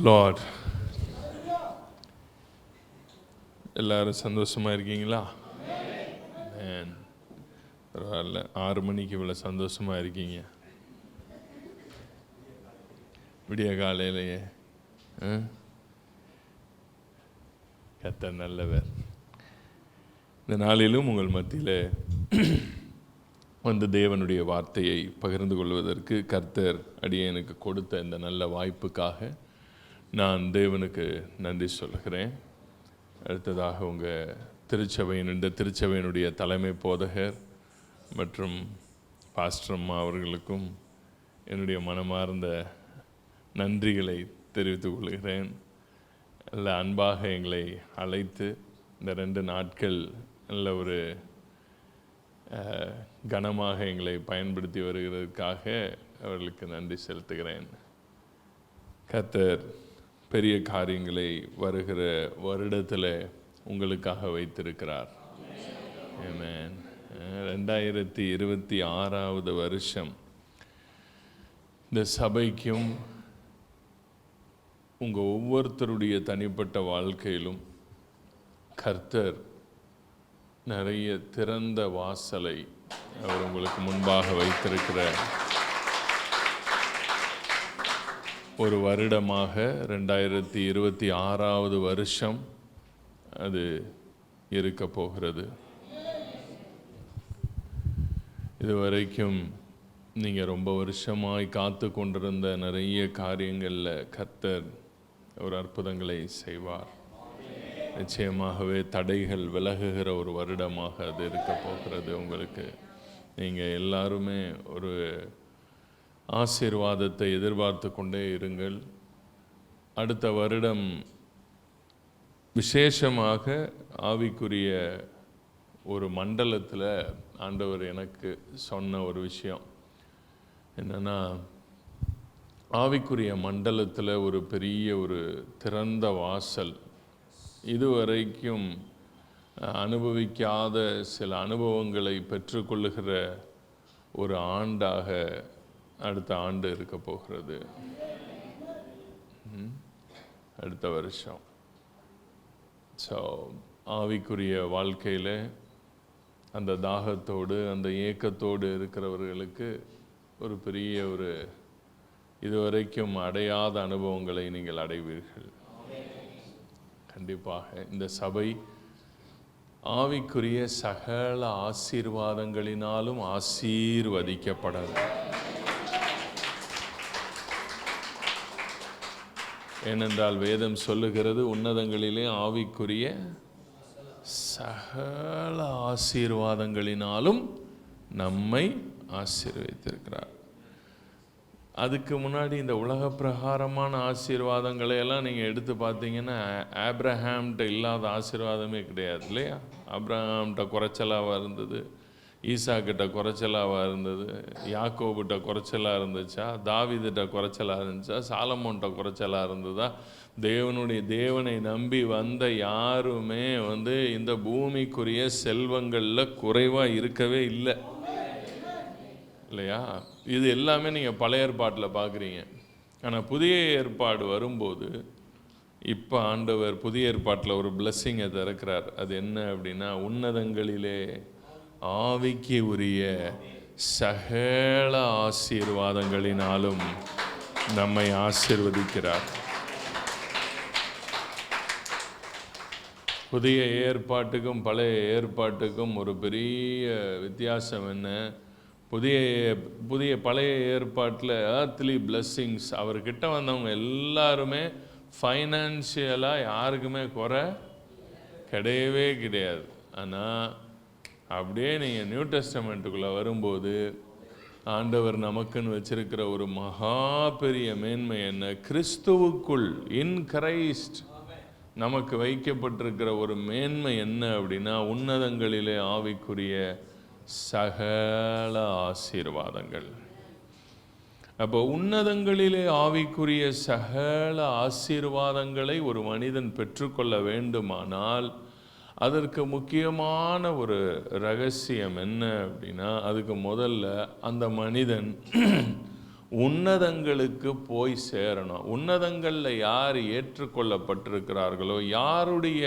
Lord. எல்லாரும் சந்தோஷமா இருக்கீங்களா? பரவாயில்ல, 6 மணிக்கு இவ்வளோ சந்தோஷமா இருக்கீங்க. விடிய காலையிலேயே கர்த்தர் நல்லவர். இந்த நாளிலும் உங்கள் மத்தியில் வந்து தேவனுடைய வார்த்தையை பகிர்ந்து கொள்வதற்கு கர்த்தர் அடியேனுக்கு கொடுத்த இந்த நல்ல வாய்ப்புக்காக நான் தேவனுக்கு நன்றி சொல்கிறேன். அடுத்ததாக உங்கள் இந்த திருச்சபையினுடைய தலைமை போதகர் மற்றும் பாஸ்டர் அம்மா அவர்களுக்கும் என்னுடைய மனமார்ந்த நன்றிகளை தெரிவித்துக் கொள்கிறேன். நல்ல அன்பாக எங்களை அழைத்து இந்த 2 நாட்கள் நல்ல ஒரு கனமாக எங்களை பயன்படுத்தி வருகிறதுக்காக அவர்களுக்கு நன்றி செலுத்துகிறேன். கர்த்தர் பெரிய காரியங்களை வருகிற வருடத்தில் உங்களுக்காக வைத்திருக்கிறார். ஆமென். 2026வது வருஷம் இந்த சபைக்கும் உங்கள் ஒவ்வொருத்தருடைய தனிப்பட்ட வாழ்க்கையிலும் கர்த்தர் நிறைய திறந்த வாசலை அவர் உங்களுக்கு முன்பாக வைத்திருக்கிற ஒரு வருடமாக 2026வது வருஷம் அது இருக்க போகிறது. இதுவரைக்கும் நீங்கள் ரொம்ப வருஷமாய் காத்து கொண்டிருந்த நிறைய காரியங்களில் கர்த்தர் ஒரு அற்புதங்களை செய்வார். நிச்சயமாகவே தடைகள் விலகுகிற ஒரு வருடமாக அது இருக்க போகிறது. உங்களுக்கு நீங்கள் எல்லாருமே ஒரு ஆசீர்வாதத்தை எதிர்பார்த்து கொண்டே இருங்கள். அடுத்த வருடம் விசேஷமாக ஆவிக்குரிய ஒரு மண்டலத்தில் ஆண்டவர் எனக்கு சொன்ன ஒரு விஷயம் என்னென்னா, ஆவிக்குரிய மண்டலத்தில் ஒரு பெரிய ஒரு திறந்த வாசல், இதுவரைக்கும் அனுபவிக்காத சில அனுபவங்களை பெற்றுக்கொள்ளுகிற ஒரு ஆண்டாக அடுத்த ஆண்டு இருக்க போகிறது. அடுத்த வருஷம். ஸோ ஆவிக்குரிய வாழ்க்கையில் அந்த தாகத்தோடு அந்த ஏக்கத்தோடு இருக்கிறவர்களுக்கு ஒரு பெரிய ஒரு இதுவரைக்கும் அடையாத அனுபவங்களை நீங்கள் அடைவீர்கள். கண்டிப்பாக இந்த சபை ஆவிக்குரிய சகல ஆசீர்வாதங்களினாலும் ஆசீர்வதிக்கப்படாது. ஏனென்றால் வேதம் சொல்லுகிறது, உன்னதங்களிலே ஆவிக்குரிய சகல ஆசீர்வாதங்களினாலும் நம்மை ஆசீர்வதித்திருக்கிறார். அதுக்கு முன்னாடி இந்த உலக பிரகாரமான ஆசீர்வாதங்களை எல்லாம் நீங்கள் எடுத்து பார்த்தீங்கன்னா, ஆப்ரஹாம்கிட்ட இல்லாத ஆசீர்வாதமே கிடையாது இல்லையா? ஆப்ரஹாம்கிட்ட குறைச்சலாக இருந்தது, ஈசாக்கிட்ட குறைச்சலாக இருந்தது, யாக்கோபுகிட்ட குறைச்சலாக இருந்துச்சா, தாவீதுகிட்ட குறைச்சலாக இருந்துச்சா, சாலமோன்கிட்ட குறைச்சலாக இருந்ததா? தேவனை நம்பி வந்த யாருமே இந்த பூமிக்குரிய செல்வங்களில் குறைவாக இருக்கவே இல்லை இல்லையா? இது எல்லாமே நீங்கள் பழைய ஏற்பாட்டில் பார்க்குறீங்க. ஆனால் புதிய ஏற்பாடு வரும்போது இப்போ ஆண்டவர் புதிய ஏற்பாட்டில் ஒரு பிளஸ்ஸிங்கை திறக்கிறார். அது என்ன அப்படின்னா, உன்னதங்களிலே ஆவிக்கு உரிய சகல ஆசீர்வாதங்களினாலும் நம்மை ஆசீர்வதிக்கிறார். புதிய ஏற்பாட்டுக்கும் பழைய ஏற்பாட்டுக்கும் ஒரு பெரிய வித்தியாசம் என்ன? பழைய ஏற்பாட்டில் earthly blessings, அவர்கிட்ட வந்தவங்க எல்லாருமே ஃபைனான்சியலாக யாருக்குமே குறை கிடையவே கிடையாது. ஆனால் அப்படியே நீங்கள் நியூ டெஸ்டமெண்ட்டுக்குள்ளே வரும்போது ஆண்டவர் நமக்குன்னு வச்சிருக்கிற ஒரு மகா பெரிய மேன்மை என்ன? கிறிஸ்துவுக்குள் இன் கிரைஸ்ட் நமக்கு வைக்கப்பட்டிருக்கிற ஒரு மேன்மை என்ன அப்படின்னா, உன்னதங்களிலே ஆவிக்குரிய சகல ஆசீர்வாதங்கள். அப்போ உன்னதங்களிலே ஆவிக்குரிய சகல ஆசீர்வாதங்களை ஒரு மனிதன் பெற்றுக்கொள்ள வேண்டுமானால் அதற்கு முக்கியமான ஒரு ரகசியம் என்ன அப்படின்னா, அதுக்கு முதல்ல அந்த மனிதன் உன்னதங்களுக்கு போய் சேரணும். உன்னதங்களில் யார் ஏற்றுக்கொள்ளப்பட்டிருக்கிறார்களோ, யாருடைய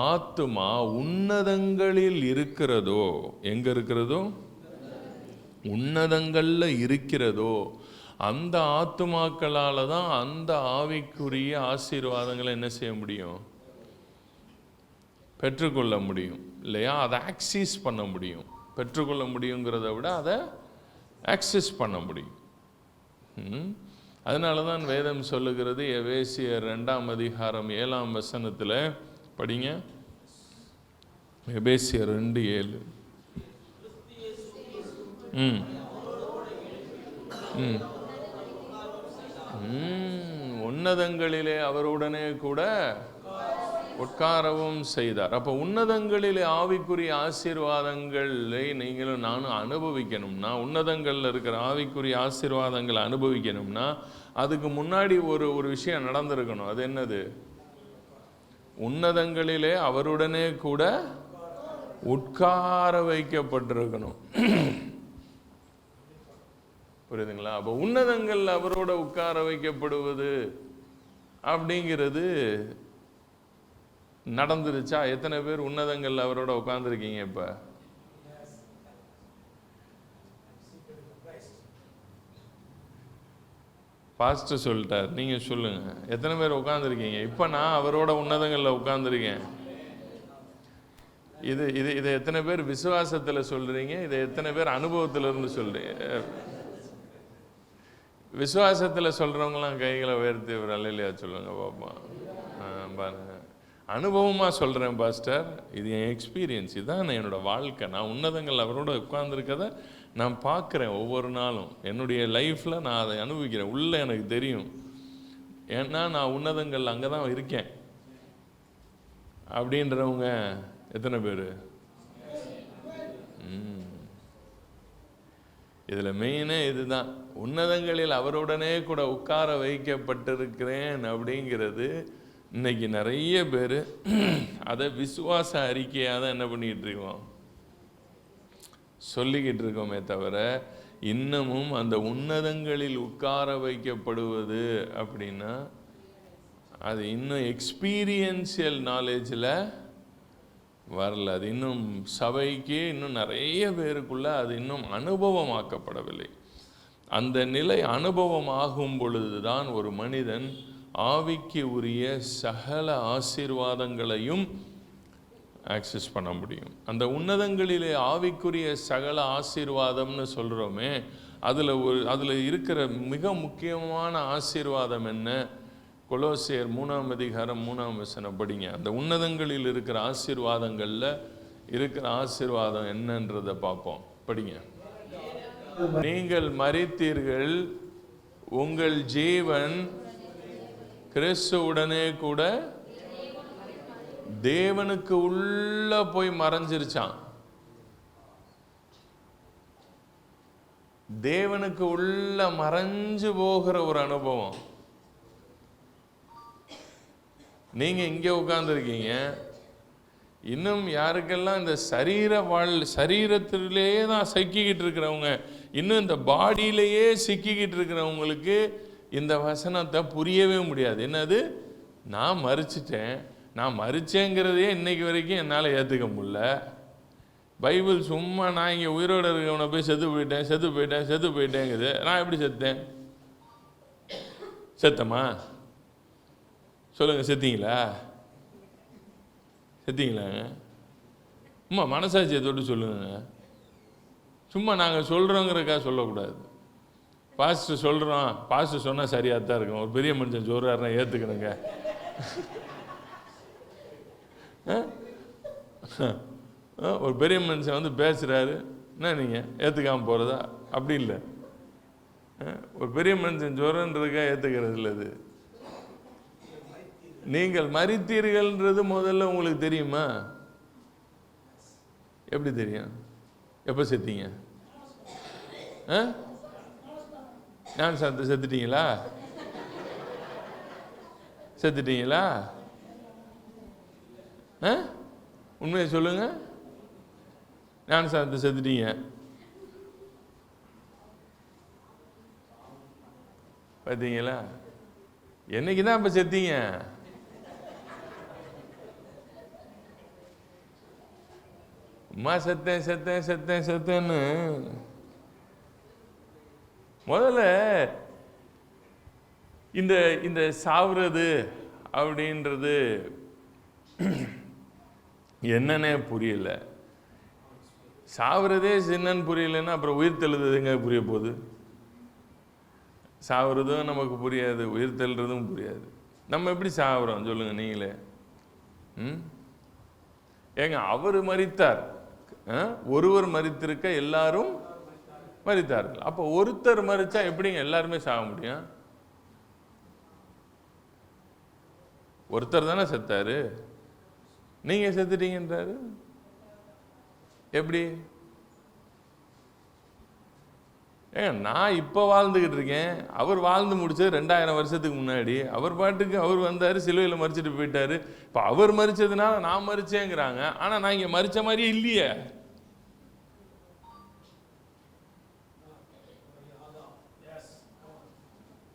ஆத்துமா உன்னதங்களில் இருக்கிறதோ, எங்கே இருக்கிறதோ, உன்னதங்களில் இருக்கிறதோ, அந்த ஆத்துமாக்களால் தான் அந்த ஆவிக்குரிய ஆசீர்வாதங்களை என்ன செய்ய முடியும், பெற்றுக்கொள்ள முடியும் இல்லையா? அதை ஆக்சஸ் பண்ண முடியும். பெற்றுக்கொள்ள முடியுங்கிறத விட அதை ஆக்சஸ் பண்ண முடியும். அதனால தான் வேதம் சொல்லுகிறது, எபேசியர் 2:7 படிங்க. எபேசியர் 2:7. உன்னதங்களிலே அவருடனே கூட உட்காரவும் செய்தார். அப்போ உன்னதங்களிலே ஆவிக்குரிய ஆசீர்வாதங்களை நீங்களும் நானும் அனுபவிக்கணும்னா, உன்னதங்களில் இருக்கிற ஆவிக்குரிய ஆசீர்வாதங்களை அனுபவிக்கணும்னா, அதுக்கு முன்னாடி ஒரு விஷயம் நடந்திருக்கணும். அது என்னது? உன்னதங்களிலே அவருடனே கூட உட்கார வைக்கப்பட்டிருக்கணும். புரியுதுங்களா? அப்போ உன்னதங்கள் அவரோட உட்கார வைக்கப்படுவது அப்படிங்கிறது நடந்துருச்சா? எத்தனை பேர் உன்னதங்கள் அவரோட உட்கார்ந்துருக்கீங்க? இப்ப பாஸ்டர் சொல்லிட்டார், நீங்க சொல்லுங்க, எத்தனை பேர் உட்கார்ந்துருக்கீங்க? இப்ப நான் அவரோட உன்னதங்கள்ல உட்கார்ந்துருக்கேன். இதை எத்தனை பேர் விசுவாசத்துல சொல்றீங்க? இதை எத்தனை பேர் அனுபவத்துல இருந்து சொல்றீங்க? விசுவாசத்துல சொல்றவங்களாம் கைகளை உயர்த்தி ஒரு அல்லேலூயா சொல்லுங்க பாப்பா. பாருங்க, அனுபவமாக சொல்கிறேன் பாஸ்டர், இது என் எக்ஸ்பீரியன்ஸ், இதுதான் என்னோடய வாழ்க்கை. நான் உன்னதங்கள் அவரோட உட்கார்ந்துருக்கதை நான் பார்க்குறேன் ஒவ்வொரு நாளும். என்னுடைய லைஃப்பில் நான் அதை அனுபவிக்கிறேன். உள்ளே எனக்கு தெரியும், ஏன்னா நான் உன்னதங்கள் அங்கே தான் இருக்கேன் அப்படின்றவங்க எத்தனை பேர்? இதில் மெயினே இதுதான், உன்னதங்களில் அவருடனே கூட உட்கார வைக்கப்பட்டிருக்கிறேன் அப்படிங்கிறது. இன்னைக்கு நிறைய பேர் அதை விசுவாச அறிக்கையாக தான் என்ன பண்ணிக்கிட்டு இருக்கோம், சொல்லிக்கிட்டு இருக்கோமே தவிர, இன்னமும் அந்த உன்னதங்களில் உட்கார வைக்கப்படுவது அப்படின்னா அது இன்னும் எக்ஸ்பீரியன்சியல் நாலேஜில் வரல. அது இன்னும் சபைக்கு இன்னும் நிறைய பேருக்குள்ள அது இன்னும் அனுபவமாக்கப்படவில்லை. அந்த நிலை அனுபவமாகும் பொழுது தான் ஒரு மனிதன் ஆவிக்கு உரிய சகல ஆசீர்வாதங்களையும் ஆக்சஸ் பண்ண முடியும். அந்த உன்னதங்களிலே ஆவிக்குரிய சகல ஆசீர்வாதம்னு சொல்கிறோமே, அதில் இருக்கிற மிக முக்கியமான ஆசீர்வாதம் என்ன? கொலோசியர் 3:3 படிங்க. அந்த உன்னதங்களில் இருக்கிற ஆசீர்வாதங்களில் இருக்கிற ஆசீர்வாதம் என்னன்றதை பார்ப்போம். படிங்க. நீங்கள் மரித்தீர்கள், உங்கள் ஜீவன் கிறிஸ்துவுடனே கூட தேவனுக்கு உள்ள போய் மறைஞ்சிருச்சான். தேவனுக்கு உள்ள மறைஞ்சு போகிற ஒரு அனுபவம். நீங்க இங்க உட்கார்ந்துருக்கீங்க, இன்னும் யாருக்கெல்லாம் இந்த சரீரத்திலேயே தான் சிக்கிக்கிட்டு இருக்கிறவங்க, இன்னும் இந்த பாடியிலேயே சிக்கிக்கிட்டு இருக்கிறவங்களுக்கு இந்த வசனத்தை புரியவே முடியாது. என்னது? நான் மரிச்சிட்டேன், நான் மரிச்சேங்கிறதே இன்னைக்கு வரைக்கும் என்னால் ஏற்றுக்க முடியல. பைபிள் சும்மா நான் இங்கே உயிரோடு இருக்கவனை போய் செத்து போயிட்டேங்குது. நான் எப்படி செத்தேன்? செத்தமா சொல்லுங்க, செத்தீங்களாங்க? சும்மா மனசாட்சியை தொட்டு சொல்லுங்க. சும்மா நாங்கள் சொல்கிறோங்கிறக்கா சொல்லக்கூடாது. பாஸ்டர் சொல்கிறோம், பாஸ்டர் சொன்னால் சரியாக தான் இருக்கும். ஒரு பெரிய மனுஷன் சொல்கிறாருன்னா ஏற்றுக்கணுங்க. ஒரு பெரிய மனுஷன் வந்து பேசுகிறாரு, என்ன நீங்கள் ஏற்றுக்காமல் போகிறதா? அப்படி இல்லை. ஒரு பெரிய மனுஷன் சொல்கிறன்றதுக்கா ஏற்றுக்கிறது இல்லை. அது நீங்கள் மரித்தீர்கள்ன்றது முதல்ல உங்களுக்கு தெரியுமா? எப்படி தெரியும்? எப்போ செத்தீங்க? நான் செத்துட்டீங்களா? உண்மையை சொல்லுங்க. நான் செத்துட்டீங்க. பார்த்தீங்களா? என்னைக்கு தான் இப்போ செத்தீங்க? அம்மா செத்தேன் செத்தேன் செத்தேன் செத்தேன்னு முதல்ல இந்த இந்த சாவுறது அப்படின்றது என்னன்னே புரியல. சாவுறதே என்னன்னு புரியலன்னா அப்புறம் உயிர் தெழுது எங்க புரிய போகுது? சாவுறதும் நமக்கு புரியாது, உயிர் தெழுறதும் புரியாது. நம்ம எப்படி சாவுறோம் சொல்லுங்க நீங்களே. ஏங்க அவர் மரித்தார், ஒருவர் மரித்திருக்க எல்லாரும் மரித்தார்கள். அப்போ ஒருத்தர் மரிச்சா எப்படிங்க எல்லாருமே சாக முடியும்? ஒருத்தர் தானே செத்தாரு, நீங்க செத்துட்டீங்கன்றாரு. எப்படி? ஏங்க நான் இப்போ வாழ்ந்துக்கிட்டு இருக்கேன், அவர் வாழ்ந்து முடிச்சது 2000 வருஷத்துக்கு முன்னாடி. அவர் பாட்டுக்கு அவர் வந்தார், சிலுவையில் மறிச்சிட்டு போயிட்டாரு. இப்போ அவர் மறிச்சதுனால நான் மறிச்சேங்கிறாங்க. ஆனால் நான் இங்கே மறிச்ச மாதிரியே இல்லையே.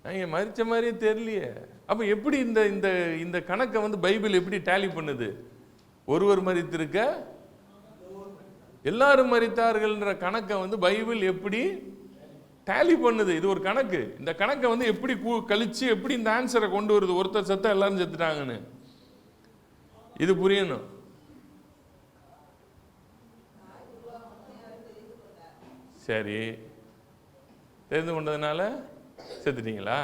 நான் இங்கே மறிச்ச மாதிரியே தெரியலையே. அப்போ எப்படி இந்த இந்த இந்த கணக்கை பைபிள் எப்படி டேலி பண்ணுது? ஒருவர் மரித்திருக்க எல்லாரும் மரித்தார்கள்ன்ற கணக்கை பைபிள் எப்படி டேலி பண்ணுது? இது ஒரு கணக்கு. இந்த கணக்கை எப்படி கழிச்சு எப்படி இந்த ஆன்சரை கொண்டு வருது? ஒருத்தர் செத்தா எல்லாரும் செத்துட்டாங்கன்னு இது புரியணும். சரி, தெரிந்து கொண்டதுனால செத்துட்டீங்களா?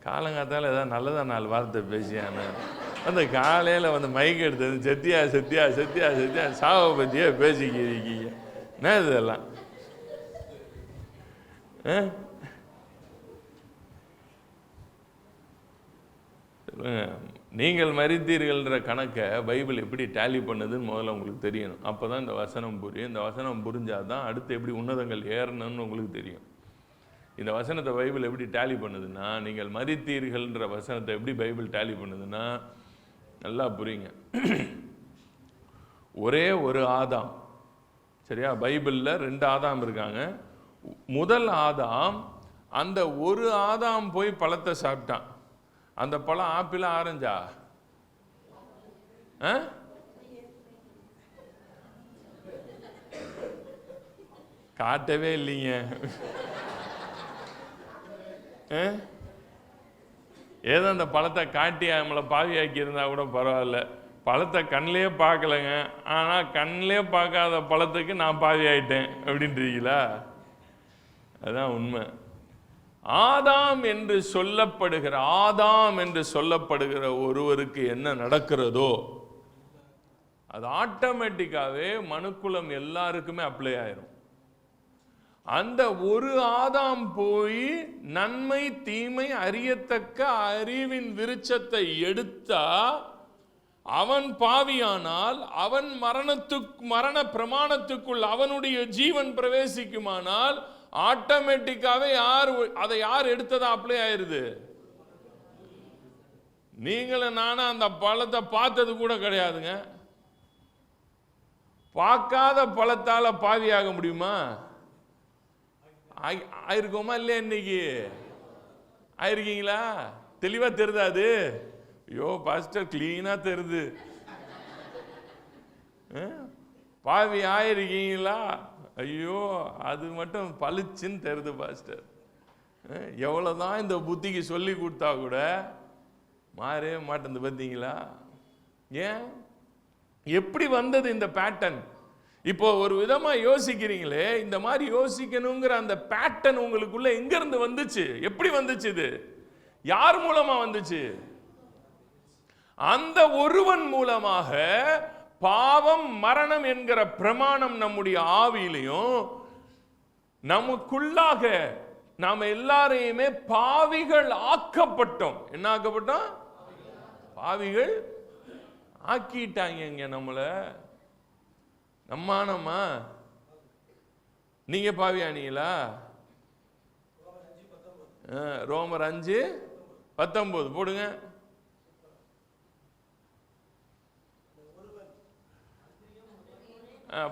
காலங்காத்தால ஏதாவது நல்லதா 4 வார்த்தை பேசியானு காலையில் மைக் எடுத்தது செத்தியா செத்தியா செத்தியா செத்தியா சாவை பற்றியே பேசிக்கிறீங்க. என்ன இதெல்லாம்? நீங்கள் மரித்தீர்கள்ன்ற கணக்கை பைபிள் எப்படி டேலி பண்ணுதுன்னு முதல்ல உங்களுக்கு தெரியணும். அப்போ தான் இந்த வசனம் புரியும். இந்த வசனம் புரிஞ்சாதான் அடுத்து எப்படி உன்னதங்கள் ஏறணும்னு உங்களுக்கு தெரியும். இந்த வசனத்தை பைபிள் எப்படி டேலி பண்ணுதுன்னா, நீங்கள் மரித்தீர்கள்ன்ற வசனத்தை எப்படி பைபிள் டேலி பண்ணுதுன்னா நல்லா புரியுங்க. ஒரே ஒரு ஆதாம், சரியா? பைபிளில் 2 ஆதாம் இருக்காங்க. முதல் ஆதாம், அந்த ஒரு ஆதாம் போய் பழத்தை சாப்பிட்டான். அந்த பழம் ஆப்பிளா ஆரஞ்சா? காட்டவே இல்லைங்க. ஏதோ அந்த பழத்தை காட்டி நம்மளை பாவியாக்கி இருந்தா கூட பரவாயில்ல. பழத்தை கண்ணிலே பார்க்கலைங்க, ஆனால் கண்ணிலே பார்க்காத பழத்துக்கு நான் பாவி ஆயிட்டேன் அப்படின்றீங்களா? அதுதான் உண்மை. ஆதாம் என்று சொல்லப்படுகிற ஒருவருக்கு என்ன நடக்கிறதோ அது ஆட்டோமேட்டிக்காவே மனுக்குலம் எல்லாருக்குமே அப்ளை ஆயிரும். அந்த ஒரு ஆதாம் போய் நன்மை தீமை அறியத்தக்க அறிவின் விருட்சத்தை எடுத்தா அவன் பாவியானால், அவன் மரண பிரமாணத்துக்குள் அவனுடைய ஜீவன் பிரவேசிக்குமானால் ஆட்டோமேட்டிக்காவே யார் எடுத்ததா அப்ளை ஆயிருது? நீங்களும் நானும் அந்த பழத்தை பார்த்தது கூட கிடையாதுங்க. பார்க்காத பழத்தால பாவியாக முடியுமா? ஆயிருக்கோமா இல்லையா? இன்னைக்கு ஆயிருக்கீங்களா? தெளிவா தெரியுதா? அது ஐயோ பாஸ்டர் கிளீனா தெரியுது. பாவி ஆயிருக்கீங்களா? ஐயோ அது மட்டும் பளிச்சுன்னு தெரியுது பாஸ்டர். எவ்வளவுதான் இந்த புத்திக்கு சொல்லி கொடுத்தா கூட மாறவே மாட்டேன். பார்த்தீங்களா? ஏன்? எப்படி வந்தது இந்த பேட்டர்ன்? இப்போ ஒரு விதமா யோசிக்கிறீங்களே, இந்த மாதிரி யோசிக்கணுங்கிற அந்த பேட்டர்ன் உங்களுக்குள்ள எங்க இருந்து வந்துச்சு? எப்படி வந்துச்சு? இது யார் மூலமா வந்துச்சு? அந்த ஒருவன் மூலமாக பாவம் மரணம் என்கிற பிரமாணம் நம்முடைய ஆவியிலையும் நமக்குள்ளாக நாம எல்லாரையுமே பாவிகள் ஆக்கப்பட்டோம். என்ன ஆக்கப்பட்டோம்? பாவிகள் ஆக்கிட்டாங்க நம்மள. நம்மானமா நீங்க பாவியானீங்களா? ரோமர் 5:19 போடுங்க.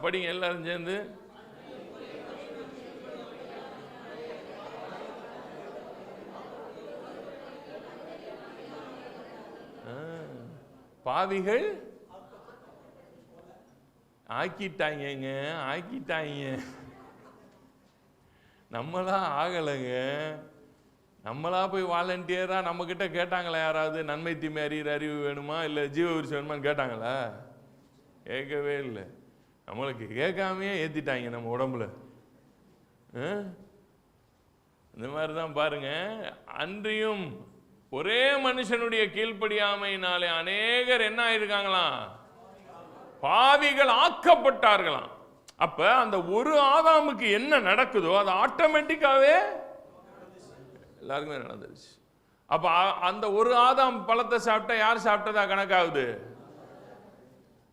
படிங்க எல்லாரும் சேர்ந்து. பாவிகள் ஆக்கிட்டாங்க. நம்மளா ஆகலைங்க. நம்மளா போய் வாலண்டியரா நம்ம கிட்ட கேட்டாங்களா யாராவது நன்மை தீமை அறிவு வேணுமா இல்லை ஜீவ விருட்சம் வேணுமான்னு கேட்டாங்களா? கேட்கவே இல்லை. நம்மளுக்கு கேட்காமையே ஏத்திட்டாங்க நம்ம உடம்புல. இந்த மாதிரி தான் பாருங்க. அன்றியும் ஒரே மனுஷனுடைய கீழ்ப்படியாமையினாலே அநேகர் என்ன ஆயிருக்காங்களாம்? பாவிகள் ஆக்கப்பட்டார்களாம். அப்ப அந்த ஒரு ஆதாமுக்கு என்ன நடக்குதோ அது ஆட்டோமேட்டிக்காவே எல்லாருக்குமே நடந்துருச்சு. அப்ப அந்த ஒரு ஆதாம் பழத்தை சாப்பிட்டா யார் சாப்பிட்டதா கணக்காகுது?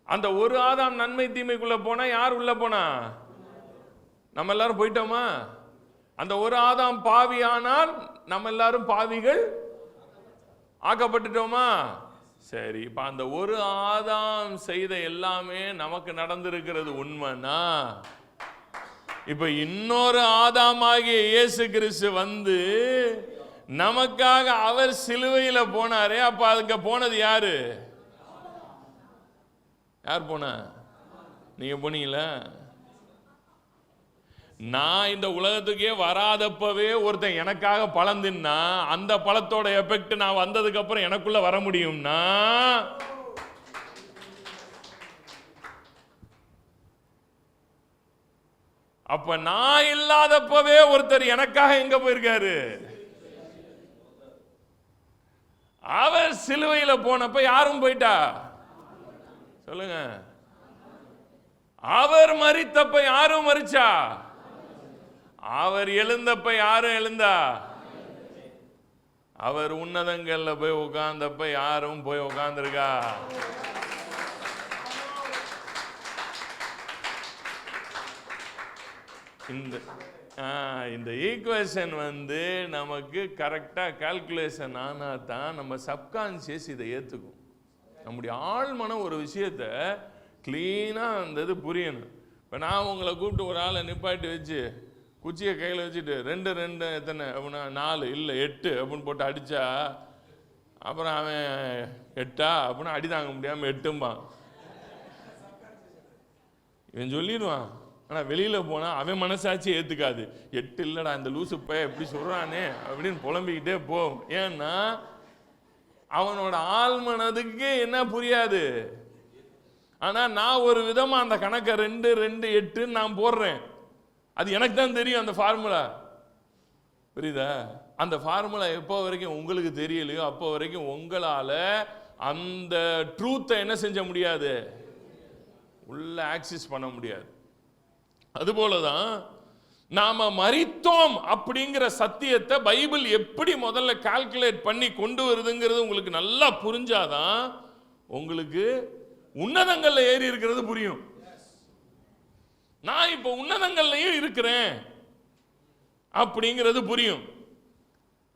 அந்த ஒரு ஆதாம் நன்மை தீமைக்குள்ள போனா யார் உள்ள போனா? நம்ம எல்லாரும் போயிட்டோமா? அந்த ஒரு ஆதாம் பாவி ஆனால் நம்ம எல்லாரும் பாவிகள் ஆக்கப்பட்டுட்டோமா? சரி, இப்ப அந்த ஒரு ஆதாம் செய்த எல்லாமே நமக்கு நடந்திருக்கிறது உண்மைனா, இப்ப இன்னொரு ஆதாமாகிய இயேசு கிறிஸ்து வந்து நமக்காக அவர் சிலுவையில போனாரே, அப்ப அதுக்கு போனது யாரு? யார் போன? நீங்க போனீங்களா? நான் இந்த உலகத்துக்கே வராதப்பவே ஒருத்தன் எனக்காக பழம் தின்னா அந்த பழத்தோட எஃபெக்ட் நான் வந்ததுக்கு அப்புறம் எனக்குள்ள வர முடியும்னா, அப்ப நான் இல்லாதப்பவே ஒருத்தர் எனக்காக எங்க போயிருக்காரு? அவர் சிலுவையில போனப்ப யாரும் போயிட்டா? சொல்லுங்க. அவர் மரித்தப்ப யாரும் மரிச்சா? அவர் எழுந்தப்ப யாரும் எழுந்தா? அவர் உன்னதங்கள்ல போய் உட்கார்ந்தப்ப யாரும் போய் உட்கார்ந்துருக்கா? இந்த ஈக்குவேஷன் வந்து நமக்கு கரெக்டா கால்குலேஷன் ஆனா தான் நம்ம சப்கான்சியஸ் இதை ஏத்துக்கும். நம்முடைய ஆழ்மனம் ஒரு விஷயத்தை கிளீனா அந்த இது புரியணும். இப்ப நான் உங்களை கூப்பிட்டு ஒரு ஆளை நிப்பாட்டி வச்சு குச்சியை கையில் வச்சுட்டு 2 2 எத்தனை அப்படின்னா 4 இல்லை 8 அப்படின்னு போட்டு அடித்தா அப்புறம் அவன் 8 அப்படின்னா அடி தாங்க முடியாமல் 8ம்பான். இவன் சொல்லிடுவான். ஆனால் வெளியில் போனால் அவன் மனசாட்சி ஏற்றுக்காது. 8 இல்லைடா இந்த லூசு பையன் எப்படி சொல்கிறானே அப்படின்னு புலம்பிக்கிட்டே போகும். ஏன்னா அவனோட ஆழ்மனதுக்கு என்ன புரியாது. ஆனால் நான் ஒரு விதமாக அந்த கணக்கை 2 2 8 நான் போடுறேன். அது எனக்கு தான் தெரியும் அந்த ஃபார்முலா. புரியுதா? அந்த ஃபார்முலா எப்போ வரைக்கும் உங்களுக்கு தெரியலையோ அப்போ வரைக்கும் உங்களால அந்த ட்ரூத்தை என்ன செஞ்ச முடியாது, உள்ள ஆக்சஸ் பண்ண முடியாது. அதுபோலதான் நாம மரித்தோம் அப்படிங்கிற சத்தியத்தை பைபிள் எப்படி முதல்ல கால்குலேட் பண்ணி கொண்டு வருதுங்கிறது உங்களுக்கு நல்லா புரிஞ்சாதான் உங்களுக்கு உன்னதங்கள்ல ஏறி இருக்கிறது புரியும். நான் இப்ப உன்னதங்கள்லயும் இருக்கிறேன் அப்படிங்கிறது புரியும்.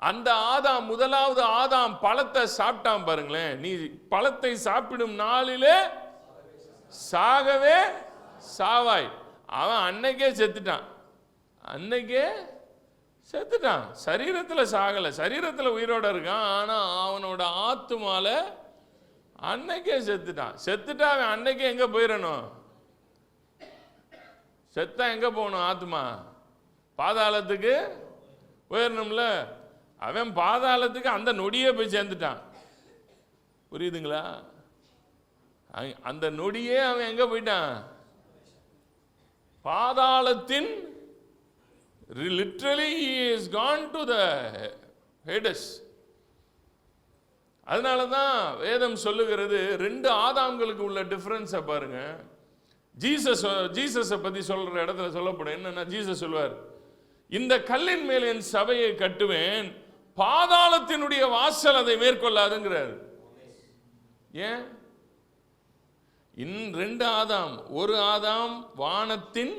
அந்த ஆதாம், முதலாவது ஆதாம் பழத்தை சாப்பிட்டான் பாருங்களேன். நீ பழத்தை சாப்பிடும் நாளிலே சாகவே சாவாய். அவன் அன்னைக்கே செத்துட்டான். அன்னைக்கே செத்துட்டான். சரீரத்தில் சாகலை, சரீரத்தில் உயிரோட இருக்கான். ஆனா அவனோட ஆத்துமால அன்னைக்கே செத்துட்டான். செத்துட்டா அவன் அன்னைக்கே எங்க போயிடணும்? செத்தா எங்க போகணும்? ஆத்மா பாதாளத்துக்கு போயிடணும்ல. அவன் பாதாளத்துக்கு அந்த நொடியே போய் சேர்ந்துட்டான். புரியுதுங்களா? அந்த நொடியே அவன் எங்க போயிட்டான்? பாதாளத்தின் literally he is gone to the Hades. அதனால தான் வேதம் சொல்லுகிறது 2 ஆதாம்களுக்கு உள்ள டிஃபரன்ஸை பாருங்க. ஜீசஸை பத்தி சொல்ற இடத்துல சொல்லப்படும். என்னன்னா ஜீசஸ் சொல்வார், இந்த கல்லின் மேல் என் சபையை கட்டுவேன், பாதாளத்தினுடைய வாசல் அதை மேற்கொள்ளாதுங்கிறார். ஏன்? 2 ஆதாம். ஒரு ஆதாம் வானத்தின்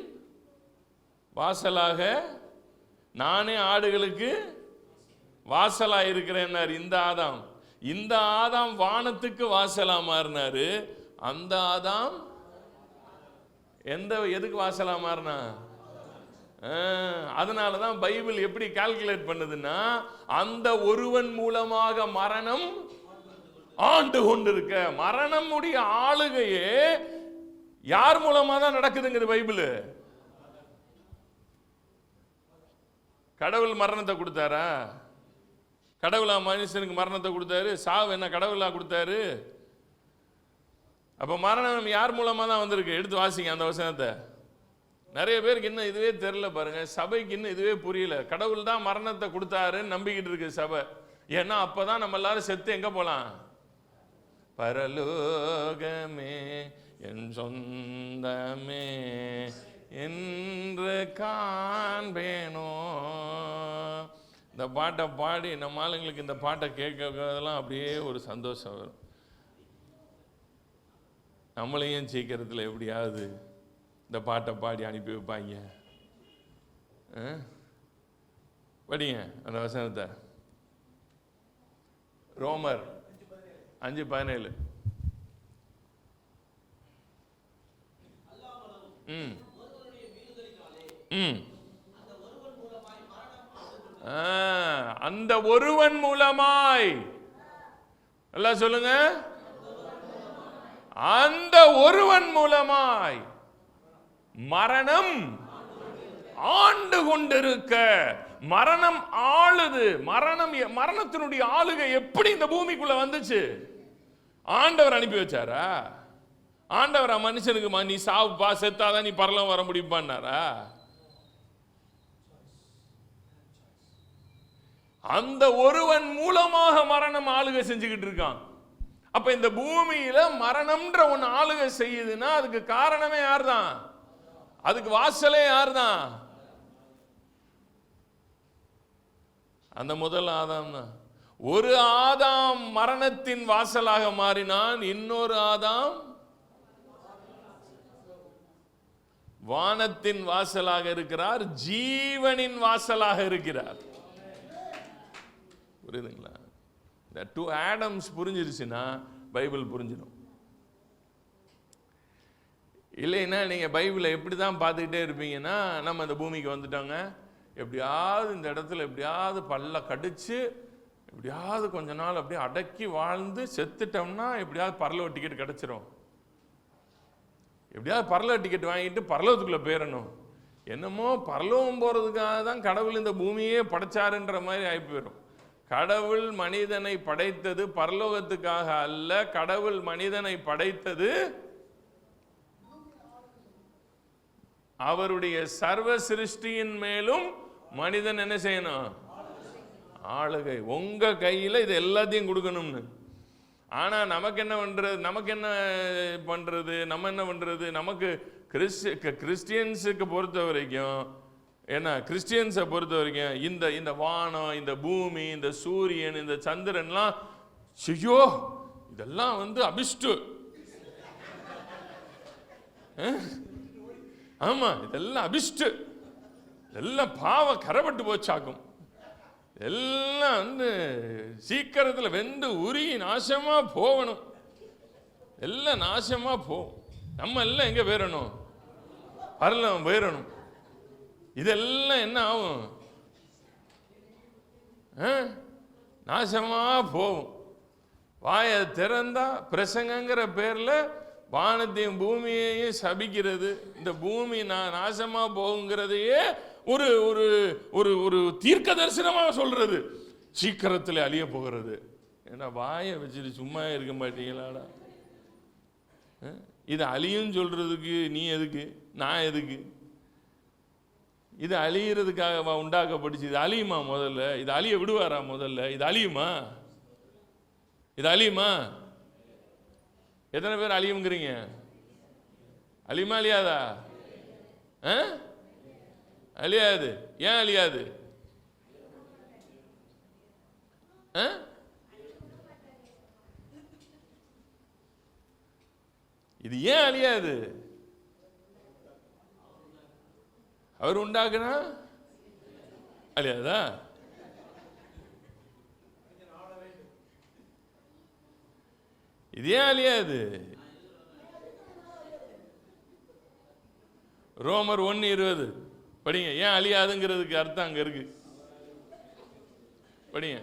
வாசலாக, நானே ஆடுகளுக்கு வாசலாக இருக்கிறேன்னார் இந்த ஆதாம். இந்த ஆதாம் வானத்துக்கு வாசலா மாறினாரு. அந்த ஆதாம் எதுக்கு வாசலா மாறினா? அதனாலதான் பைபிள் எப்படி கால்குலேட் பண்ணுதுன்னா, அந்த ஒருவன் மூலமாக மரணம் ஆண்டு கொண்டிருக்க. மரணமுடைய ஆளுகையே யார் மூலமா தான் நடக்குதுங்கிறது பைபிள். கடவுள் மரணத்தை கொடுத்தாரா? கடவுளா மனுஷனுக்கு மரணத்தை கொடுத்தாரு? சாவு என்ன கடவுளா கொடுத்தாரு? அப்ப மரணம் யார் மூலமா தான் வந்திருக்கு? எடுத்து வாசிங்க அந்த வசனத்தை. நிறைய பேருக்கு இன்னும் இதுவே தெரியல பாருங்க. சபைக்கு இன்னும் இதுவே புரியல. கடவுள் தான் மரணத்தை கொடுத்தாருன்னு நம்பிக்கிட்டு இருக்கு சபை. ஏன்னா அப்பதான் நம்ம எல்லாரும் செத்து எங்க போலாம்? பரலோகமே என் சொந்தமே என்று காண்பேனோ. இந்த பாட்டை பாடி நம்ம ஆளுங்களுக்கு இந்த பாட்டை கேட்கறதெல்லாம் அப்படியே ஒரு சந்தோஷம் வரும். நம்மளையும் சீக்கிரத்தில் எப்படியாவது இந்த பாட்டை பாடி அனுப்பி வைப்பாங்க. படிங்க அந்த வசனத்தை. ரோமர் 5:17. அந்த ஒருவன் மூலமாய், எல்லாம் சொல்லுங்க, அந்த ஒருவன் மூலமாய் மரணம் ஆண்டு கொண்டிருக்க. மரணம் ஆளுது. மரணத்தினுடைய ஆளுகை எப்படி இந்த பூமிக்குள்ள வந்துச்சு? ஆண்டவர் அனுப்பி வச்சாரா? ஆண்டவர் மனுஷனுக்கு நீ சாவுப்பா, செத்தாதான் நீ பரலோகம் வர முடியுமான்னாரா? அந்த ஒருவன் மூலமாக மரணம் ஆளுகை செஞ்சுக்கிட்டு இருக்கான். அப்ப இந்த பூமியில மரணம்ன்ற ஒன்னு ஆளுகை செய்யுதுன்னா அதுக்கு காரணமே யார்தான்? அதுக்கு வாசலே யார்தான்? அந்த முதல் ஆதாம் தான். ஒரு ஆதாம் மரணத்தின் வாசலாக மாறினான். இன்னொரு ஆதாம் வானத்தின் வாசலாக இருக்கிறார், ஜீவனின் வாசலாக இருக்கிறார். புரியுதுங்களா? இந்த 2 ஆடம்ஸ் புரிஞ்சிருச்சுன்னா பைபிள் புரிஞ்சிடும். இல்லைன்னா நீங்க பைபிளை எப்படிதான் பார்த்துக்கிட்டே இருப்பீங்கன்னா, நம்ம இந்த பூமிக்கு வந்துட்டோங்க, எப்படியாவது இந்த இடத்துல எப்படியாவது பல்ல கடிச்சு எப்படியாவது கொஞ்ச நாள் அப்படியே அடக்கி வாழ்ந்து செத்துட்டோம்னா எப்படியாவது பரலோக டிக்கெட் கிடைச்சிரும், எப்படியாவது பரலோக டிக்கெட் வாங்கிட்டு பரலோகத்துக்குள்ள போயிடணும். என்னமோ பரலோகம் போறதுக்காக தான் கடவுள் இந்த பூமியே படைச்சாருன்ற மாதிரி ஆகி போயிடும். கடவுள் மனிதனை படைத்தது பரலோகத்துக்காக அல்ல. கடவுள் மனிதனை படைத்தது அவருடைய சர்வ சிருஷ்டியின் மேலும் மனிதன் என்ன செய்யணும்? ஆளுகை. உங்க கையில இது எல்லாத்தையும் கொடுக்கணும்னு. ஆனா நமக்கு என்ன பண்றது? நமக்கு கிறிஸ்டியன்ஸுக்கு பொறுத்த வரைக்கும் என்ன, கிறிஸ்டியன்ஸை பொறுத்த வரைக்கும் இந்த வானம், இந்த பூமி, இந்த சூரியன், இந்த சந்திரன்லாம் ஐயோ இதெல்லாம் அபிஷ்டு. ஆமா, இதெல்லாம் அபிஷ்டு, இதெல்லாம் பாவ கரப்பட்டு போச்சாக்கும், எல்லாம் சீக்கிரத்தில் வெந்து உருகி நாசமா போகணும், எல்லாம் நாசமா போகும். நம்ம எல்லாம் எங்க போயிடணும்? பரலோகம் போயிடணும். இதெல்லாம் என்ன ஆகும்? நாசமா போகும். வாயை திறந்தா பிரசங்கங்கிற பேர்ல வானத்தையும் பூமியையும் சபிக்கிறது, இந்த பூமி நாசமா போகுங்கிறதையே ஒரு ஒரு ஒரு ஒரு தீர்க்க தரிசனமா சொல்றது, சீக்கிரத்தில் அழிய போகிறது. ஏன்னா வாயை வச்சுட்டு சும்மா இருக்க மாட்டீங்களாடா? இது அழியும் சொல்றதுக்கு நீ எதுக்கு, நான் எதுக்கு? இது அழியறதுக்காக உண்டாக்கப்பட்டுச்சு. இது அழியுமா முதல்ல? இது அழிய விடுவாரா முதல்ல? இது அழியுமா? இது அழியுமா? எத்தனை பேர் அழியுங்கிறீங்க? அழியுமா அழியாதா? அழியாது. ஏன் அழியாது? இது ஏன் அழியாது? அவர் உண்டாக்குனா அழியாதா? இது ஏன் அழியாது? ரோமர் 1:20 படிங்க. ஏன் அழியாதுங்கிறதுக்கு அர்த்தம் அங்க இருக்கு. படிங்க.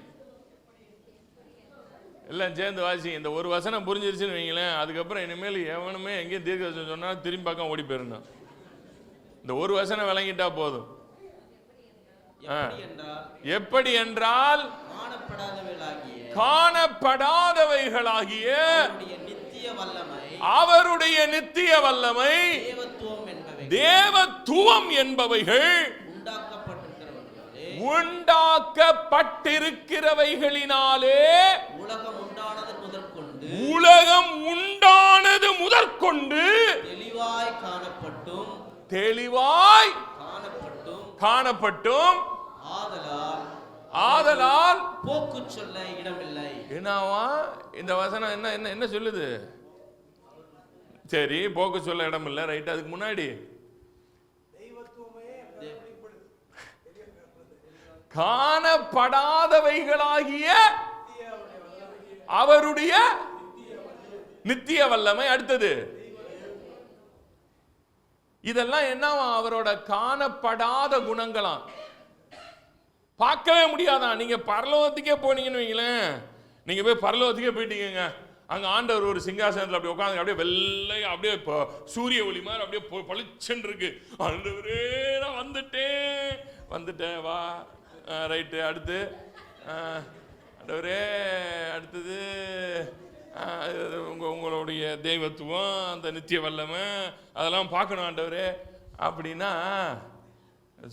எல்லாம் சேர்ந்து வாசி. இந்த ஒரு வசனம் புரிஞ்சிருச்சுன்னு வைங்களேன், அதுக்கப்புறம் இனிமேல் எவனுமே எங்கேயும் தீர்க்க சொன்னா திரும்பி பக்கம் ஓடி போயிடணும். இந்த ஒரு வசனம் விளங்கிட்டா போதும். எப்படி என்றால் காணப்படாதவைகளாகிய அவருடைய நித்திய வல்லமை தேவத்துவம் என்பவைகள் உண்டாக்கப்பட்டிருக்கிறவைகளினாலே உலகம் உண்டானது முதற்கொண்டு தெளிவாய் காணப்பட்டும் ஆதலால் போக்கு சொல்ல இடமில்லை. என்னவா இந்த வசனம் என்ன என்ன என்ன சொல்லுது? சரி, போக்கு சொல்ல இடம் இல்லை, ரைட். அதுக்கு முன்னாடி காணப்படாதவைகளாகிய அவருடைய நித்திய வல்லமை. அடுத்தது இதெல்லாம் என்னவா? அவரோட காணப்படாத குணங்களாம், பார்க்கவே முடியாதான். நீங்க பரலோகத்துக்கே போனீங்கன்னு வைங்களேன், நீங்க போய் பரலோகத்துக்கே போயிட்டீங்க, அங்க ஆண்டவர் ஒரு சிங்காசனத்தில் அப்படி உட்காந்து அப்படியே வெள்ளை அப்படியே சூரிய ஒளி மாதிரி அப்படியே பளிச்சுன்னு இருக்கு. ஆண்டவரே நான் வந்துட்டேன் வா, ரைட்டு. அடுத்து ஆண்டவரே, அடுத்தது உங்களுடைய தெய்வத்துவம், அந்த நித்திய வல்லமை, அதெல்லாம் பார்க்கணும் ஆண்டவரே அப்படின்னா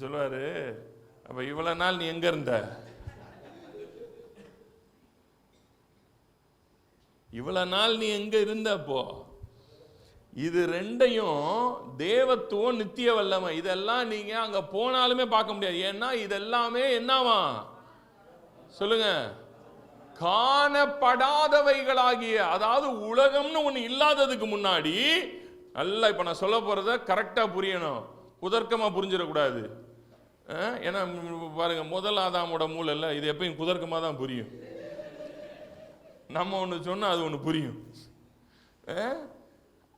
சொல்லுவாரு, அப்ப இவ்வளவு நாள் நீ எங்க இருந்த? இவ்வளவு நாள் நீ எங்க இருந்த? அப்போ இது ரெண்டையும், தேவத்துவம் நித்திய வல்லமை, இதெல்லாம் நீங்க அங்க போனாலுமே பார்க்க முடியாது. ஏன்னா இதெல்லாமே என்னவா சொல்லுங்க? காணப்படாதவைகளாகிய, அதாவது உலகம்னு ஒண்ணு இல்லாததுக்கு முன்னாடி. நல்லா இப்ப நான் சொல்ல போறத கரெக்டா புரியணும், குதர்க்கமா புரிஞ்சிடக்கூடாது. ஏன்னா பாருங்க, முதல் ஆதாமோட மூளைல இது எப்பயும் குதர்க்கமா தான் புரியும். நம்ம ஒண்ணு சொன்னா அது ஒண்ணு புரியும்.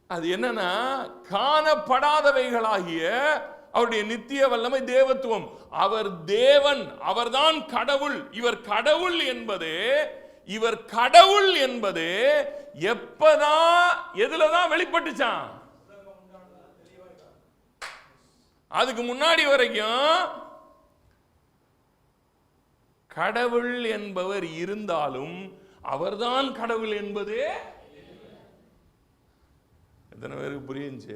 அது என்னன்னா, காணப்படாதவைகளாகிய அவருடைய நித்திய வல்லமை தேவத்துவம். அவர் தேவன், அவர்தான் கடவுள். இவர் கடவுள் என்பது எப்பதான் எதுலதான் வெளிப்பட்டுச்சான்? அதுக்கு முன்னாடி வரைக்கும் கடவுள் என்பவர் இருந்தாலும் அவர்தான் கடவுள் என்பது எத்தனை பேருக்கு புரியுச்சு?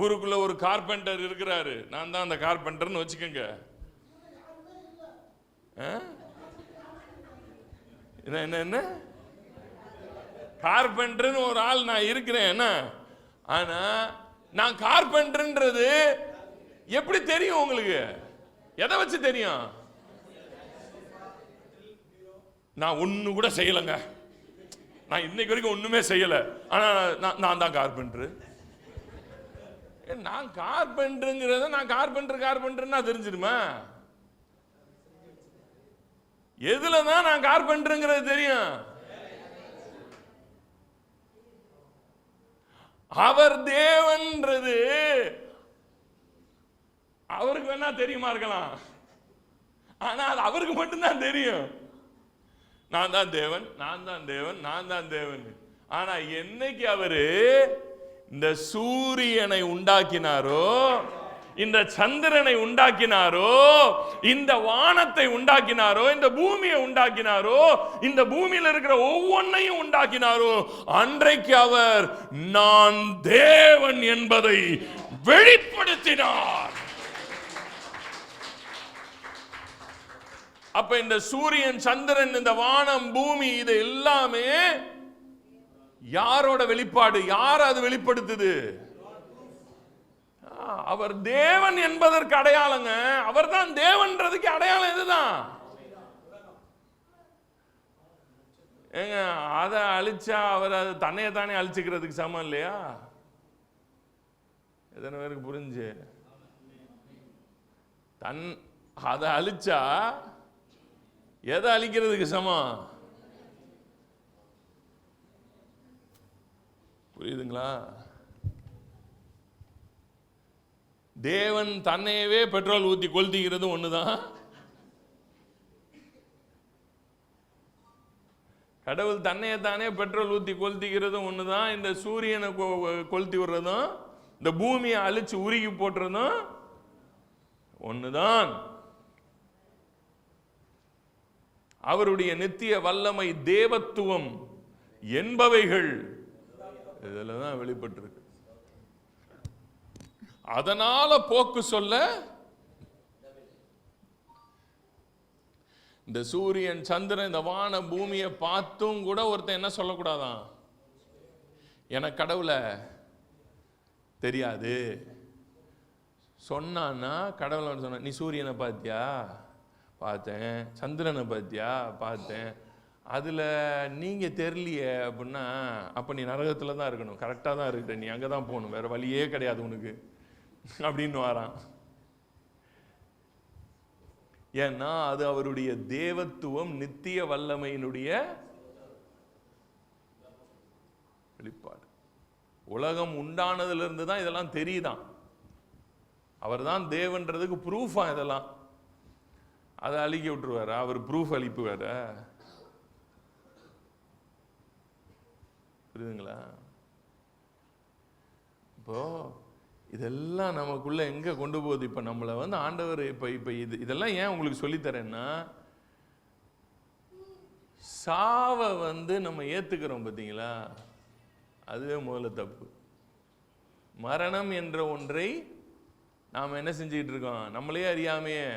ஊருக்குள்ள ஒரு கார்பெண்டர் இருக்கிறாரு, நான் தான் அந்த கார்பெண்டர்னு வச்சுக்கோங்க. என்ன கார்பெண்டர்னு ஒரு ஆள் நான் இருக்கிறேன். ஆனா நான் கார்பெண்டர்ன்றது எப்படி தெரியும் உங்களுக்கு? எதை வச்சு தெரியும்? நான் ஒண்ணு கூட செய்யலங்க, நான் இன்னைக்கு வரைக்கும் ஒண்ணுமே செய்யல, ஆனா நான் தான் கார்பெண்டர். நான் கார்பெண்டருங்கிறத நான் கார்பெண்டர்னா தெரிஞ்சிருமா? எதுலதான் நான் கார்பெண்டருங்கிறது தெரியும்? அவர் தேவன்றது அவருக்கு வேணா தெரியுமா இருக்கலாம், ஆனா அது அவருக்கு மட்டும்தான் தெரியும். நான் தான் தேவன், நான் தான் தேவன், நான் தான் தேவன். ஆனா என்னைக்கு அவரு இந்த சூரியனை உண்டாக்கினாரோ, இந்த சந்திரனை உண்டாக்கினாரோ, இந்த வானத்தை உண்டாக்கினாரோ, இந்த பூமியை உண்டாக்கினாரோ, இந்த பூமியில் இருக்கிற ஒவ்வொன்னையும் உண்டாக்கினாரோ, அன்றைக்கு அவர் நான் தேவன் என்பதை வெளிப்படுத்தினார். அப்ப இந்த சூரியன், சந்திரன், இந்த வானம், பூமி, இது எல்லாமே யாரோட வெளிப்பாடு? யார் அது வெளிப்படுத்துது? அவர் தேவன் என்பதற்கு அடையாளங்க. அவர் தான் தேவன்றதுக்கு அடையாளம் இதுதான். ஏங்க, அதை அழிச்சா அவர் அது தன்னைய தானே அழிச்சுக்கிறதுக்கு சமம் இல்லையா? எத்தனை பேருக்கு புரிஞ்சு? அதை அழிச்சா எதை அழிக்கிறதுக்கு சமம்? புரியுதுங்களா? தேவன் தன்னையவே பெட்ரோல் ஊத்தி கொளுத்திக்கிறது ஒண்ணுதான். கடவுள் தன்னையே தானே பெட்ரோல் ஊற்றி கொளுத்திக்கிறதும் ஒண்ணுதான், இந்த சூரியனை கொளுத்தி விடுறதும், இந்த பூமியை அழிச்சு உருகி போட்டுறதும் ஒண்ணுதான். அவருடைய நித்திய வல்லமை, தேவத்துவம் என்பவைகள் இதுலதான் வெளிப்பட்டிருக்கு. அதனால போக்கு சொல்ல இந்த சூரியன் சந்திரன் இந்த வான பூமியை பார்த்தும் கூட ஒருத்தன் என்ன சொல்லக்கூடாதான், எனக்கு கடவுளை தெரியாது சொன்னான்னா, கடவுளை சொன்ன நீ சூரியனை பார்த்தியா, பார்த்தேன், சந்திரனை பார்த்தியா, பார்த்தேன், அதில் நீங்கள் தெரியலையே அப்படின்னா அப்போ நீ நரகத்தில் தான் இருக்கணும், கரெக்டாக தான் இருக்கிற, நீ அங்கே தான் போகணும், வேறு வழியே கிடையாது உனக்கு அப்படின்னு வரான். ஏன்னா அது அவருடைய தேவத்துவம், நித்திய வல்லமையினுடைய வெளிப்பாடு. உலகம் உண்டானதிலிருந்து தான் இதெல்லாம் தெரியுதான். அவர் தான் தேவன்றதுக்கு ப்ரூஃபா இதெல்லாம். அதை அழிக்க விட்டுருவாரா? அவர் ப்ரூஃப் அளிப்பு வேற. புரியுதுங்களா? இப்போ இதெல்லாம் நமக்குள்ள எங்க கொண்டு போகுது? இப்ப நம்மளை ஆண்டவர் இப்ப இதெல்லாம் ஏன் உங்களுக்கு சொல்லித்தரேன்னா, சாவை நம்ம ஏத்துக்கிறோம் பார்த்தீங்களா, அதுவே முதல்ல தப்பு. மரணம் என்ற ஒன்றை நாம் என்ன செஞ்சுக்கிட்டு இருக்கோம், நம்மளே அறியாமையே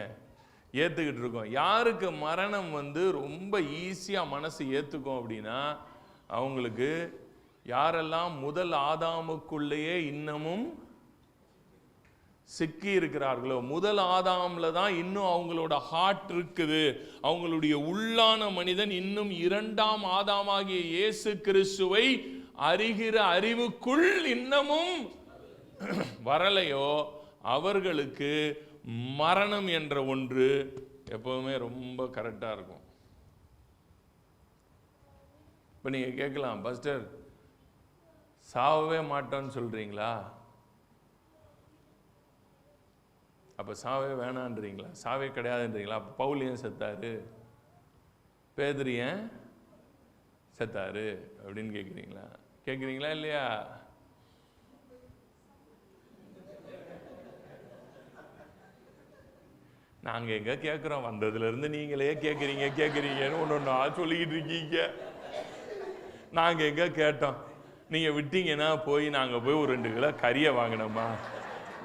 ஏத்துக்கிட்டு இருக்கோம். யாருக்கு மரணம் ரொம்ப ஈஸியா மனசு ஏத்துக்கும் அப்படின்னா, அவங்களுக்கு யாரெல்லாம் முதல் ஆதாமுக்குள்ளேயே இன்னமும் சிக்கி இருக்கிறார்களோ, முதல் ஆதாம்ல தான் இன்னும் அவங்களோட ஹார்ட் இருக்குது, அவங்களுடைய உள்ளான மனிதன் இன்னும் இரண்டாம் ஆதாமாகிய இயேசு கிறிஸ்துவை அறிகிற அறிவுக்குள் இன்னமும் வரலையோ, அவர்களுக்கு மரணம் என்ற ஒன்று எப்பவுமே ரொம்ப கரெக்டா இருக்கும். இப்ப நீங்க கேட்கலாம், பாஸ்டர் சாவவே மாட்டோன்னு சொல்றீங்களா, அப்ப சாவே வேணான்றீங்களா, சாவே கிடையாதுன்றீங்களா? அப்ப பவுல் ஏன் செத்தாரு, பேதுரு ஏன் செத்தாரு அப்படின்னு கேட்குறீங்களா இல்லையா? நாங்க எங்க கேட்கிறோம், வந்ததுல இருந்து நீங்களே கேட்குறீங்கன்னு ஒன்னொன்னா சொல்லிக்கிட்டு இருக்கீங்க. நாங்க எங்க கேட்டோம்? நீங்க விட்டீங்கன்னா போய் நாங்க போய் ஒரு 2 கிலோ கறியை வாங்கினோமா,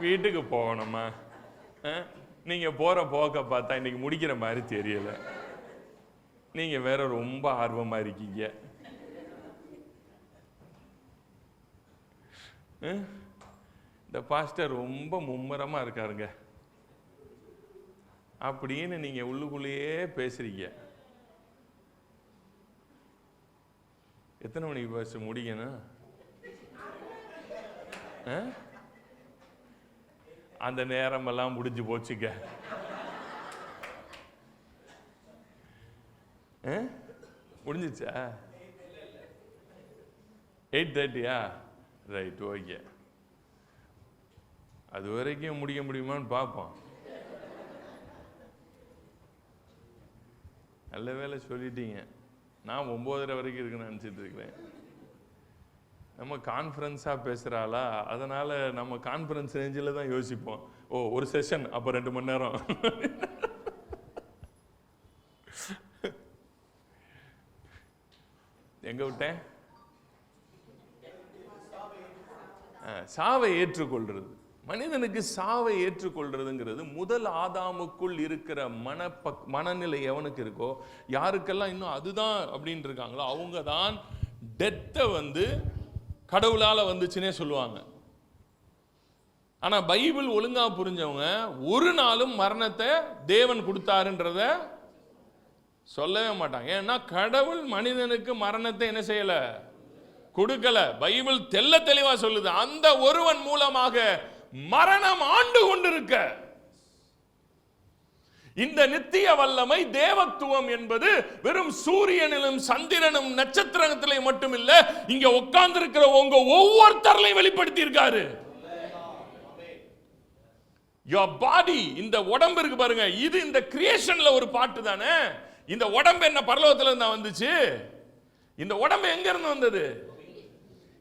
வீட்டுக்கு போகணுமா? நீங்க போற போக்க பார்த்தா இன்னைக்கு முடிக்கிற மாதிரி தெரியல. நீங்க வேற ரொம்ப ஆர்வமா இருக்கீங்க. இந்த பாஸ்டர் ரொம்ப மும்முரமா இருக்காருங்க அப்படின்னு நீங்க உள்ளுக்குள்ளேயே பேசுறீங்க. எத்தனை மணிக்கு பேச முடியணும்? அந்த நேரம் எல்லாம் முடிஞ்சு போச்சுக்க. முடிஞ்சிச்சா? 8:30 ரைட், ஓகே. அது வரைக்கும் முடிக்க முடியுமான்னு பார்ப்போம். நல்ல வேலை சொல்லிட்டீங்க. நான் 9:30 வரைக்கும் இருக்குன்னு நினச்சிட்டு இருக்கிறேன். நம்ம கான்ஃபரன்ஸாக பேசுகிறாளா, அதனால நம்ம கான்ஃபரன்ஸ் ரேஞ்சில் தான் யோசிப்போம். ஓ, ஒரு செஷன் அப்போ 2 மணி நேரம். எங்க விட்டேன்? சாவை ஏற்றுக்கொள்றது. மனிதனுக்கு சாவை ஏற்றுக்கொள்றதுங்கிறது முதல் ஆதாமுக்குள் இருக்கிற மனநிலை எவனுக்கு இருக்கோ, யாருக்கெல்லாம் இன்னும் அதுதான் அப்படின்னு இருக்காங்களோ, அவங்க தான் டெத்தை கடவுளால வந்துச்சுன்னே சொல்லுவாங்க. ஆனா பைபிள் ஒழுங்கா புரிஞ்சவங்க ஒரு நாளும் மரணத்தை தேவன் கொடுத்தாருன்றத சொல்லவே மாட்டாங்க. ஏன்னா கடவுள் மனிதனுக்கு மரணத்தை என்ன செய்யல, கொடுக்கல. பைபிள் தெள்ள தெளிவா சொல்லுது, அந்த ஒருவன் மூலமாக மரணம் ஆண்டு கொண்டிருக்க. இந்த நித்திய வல்லமை தேவத்துவம் என்பது வெறும் சூரியனிலும் சந்திரனும் நட்சத்திரத்திலே மட்டும் இல்ல, இங்க உட்கார்ந்து இருக்கிற உங்க ஒவ்வொருத்தரையும் வெளிப்படுத்தி இருக்காரு. Your body, இந்த உடம்பு இருக்கு பாருங்க, இது இந்த கிரியேஷன்ல ஒரு பாட்டு தானே. இந்த உடம்பு என்ன பரலோகத்துல இருந்தா வந்துச்சு? இந்த உடம்பு எங்க இருந்து வந்தது?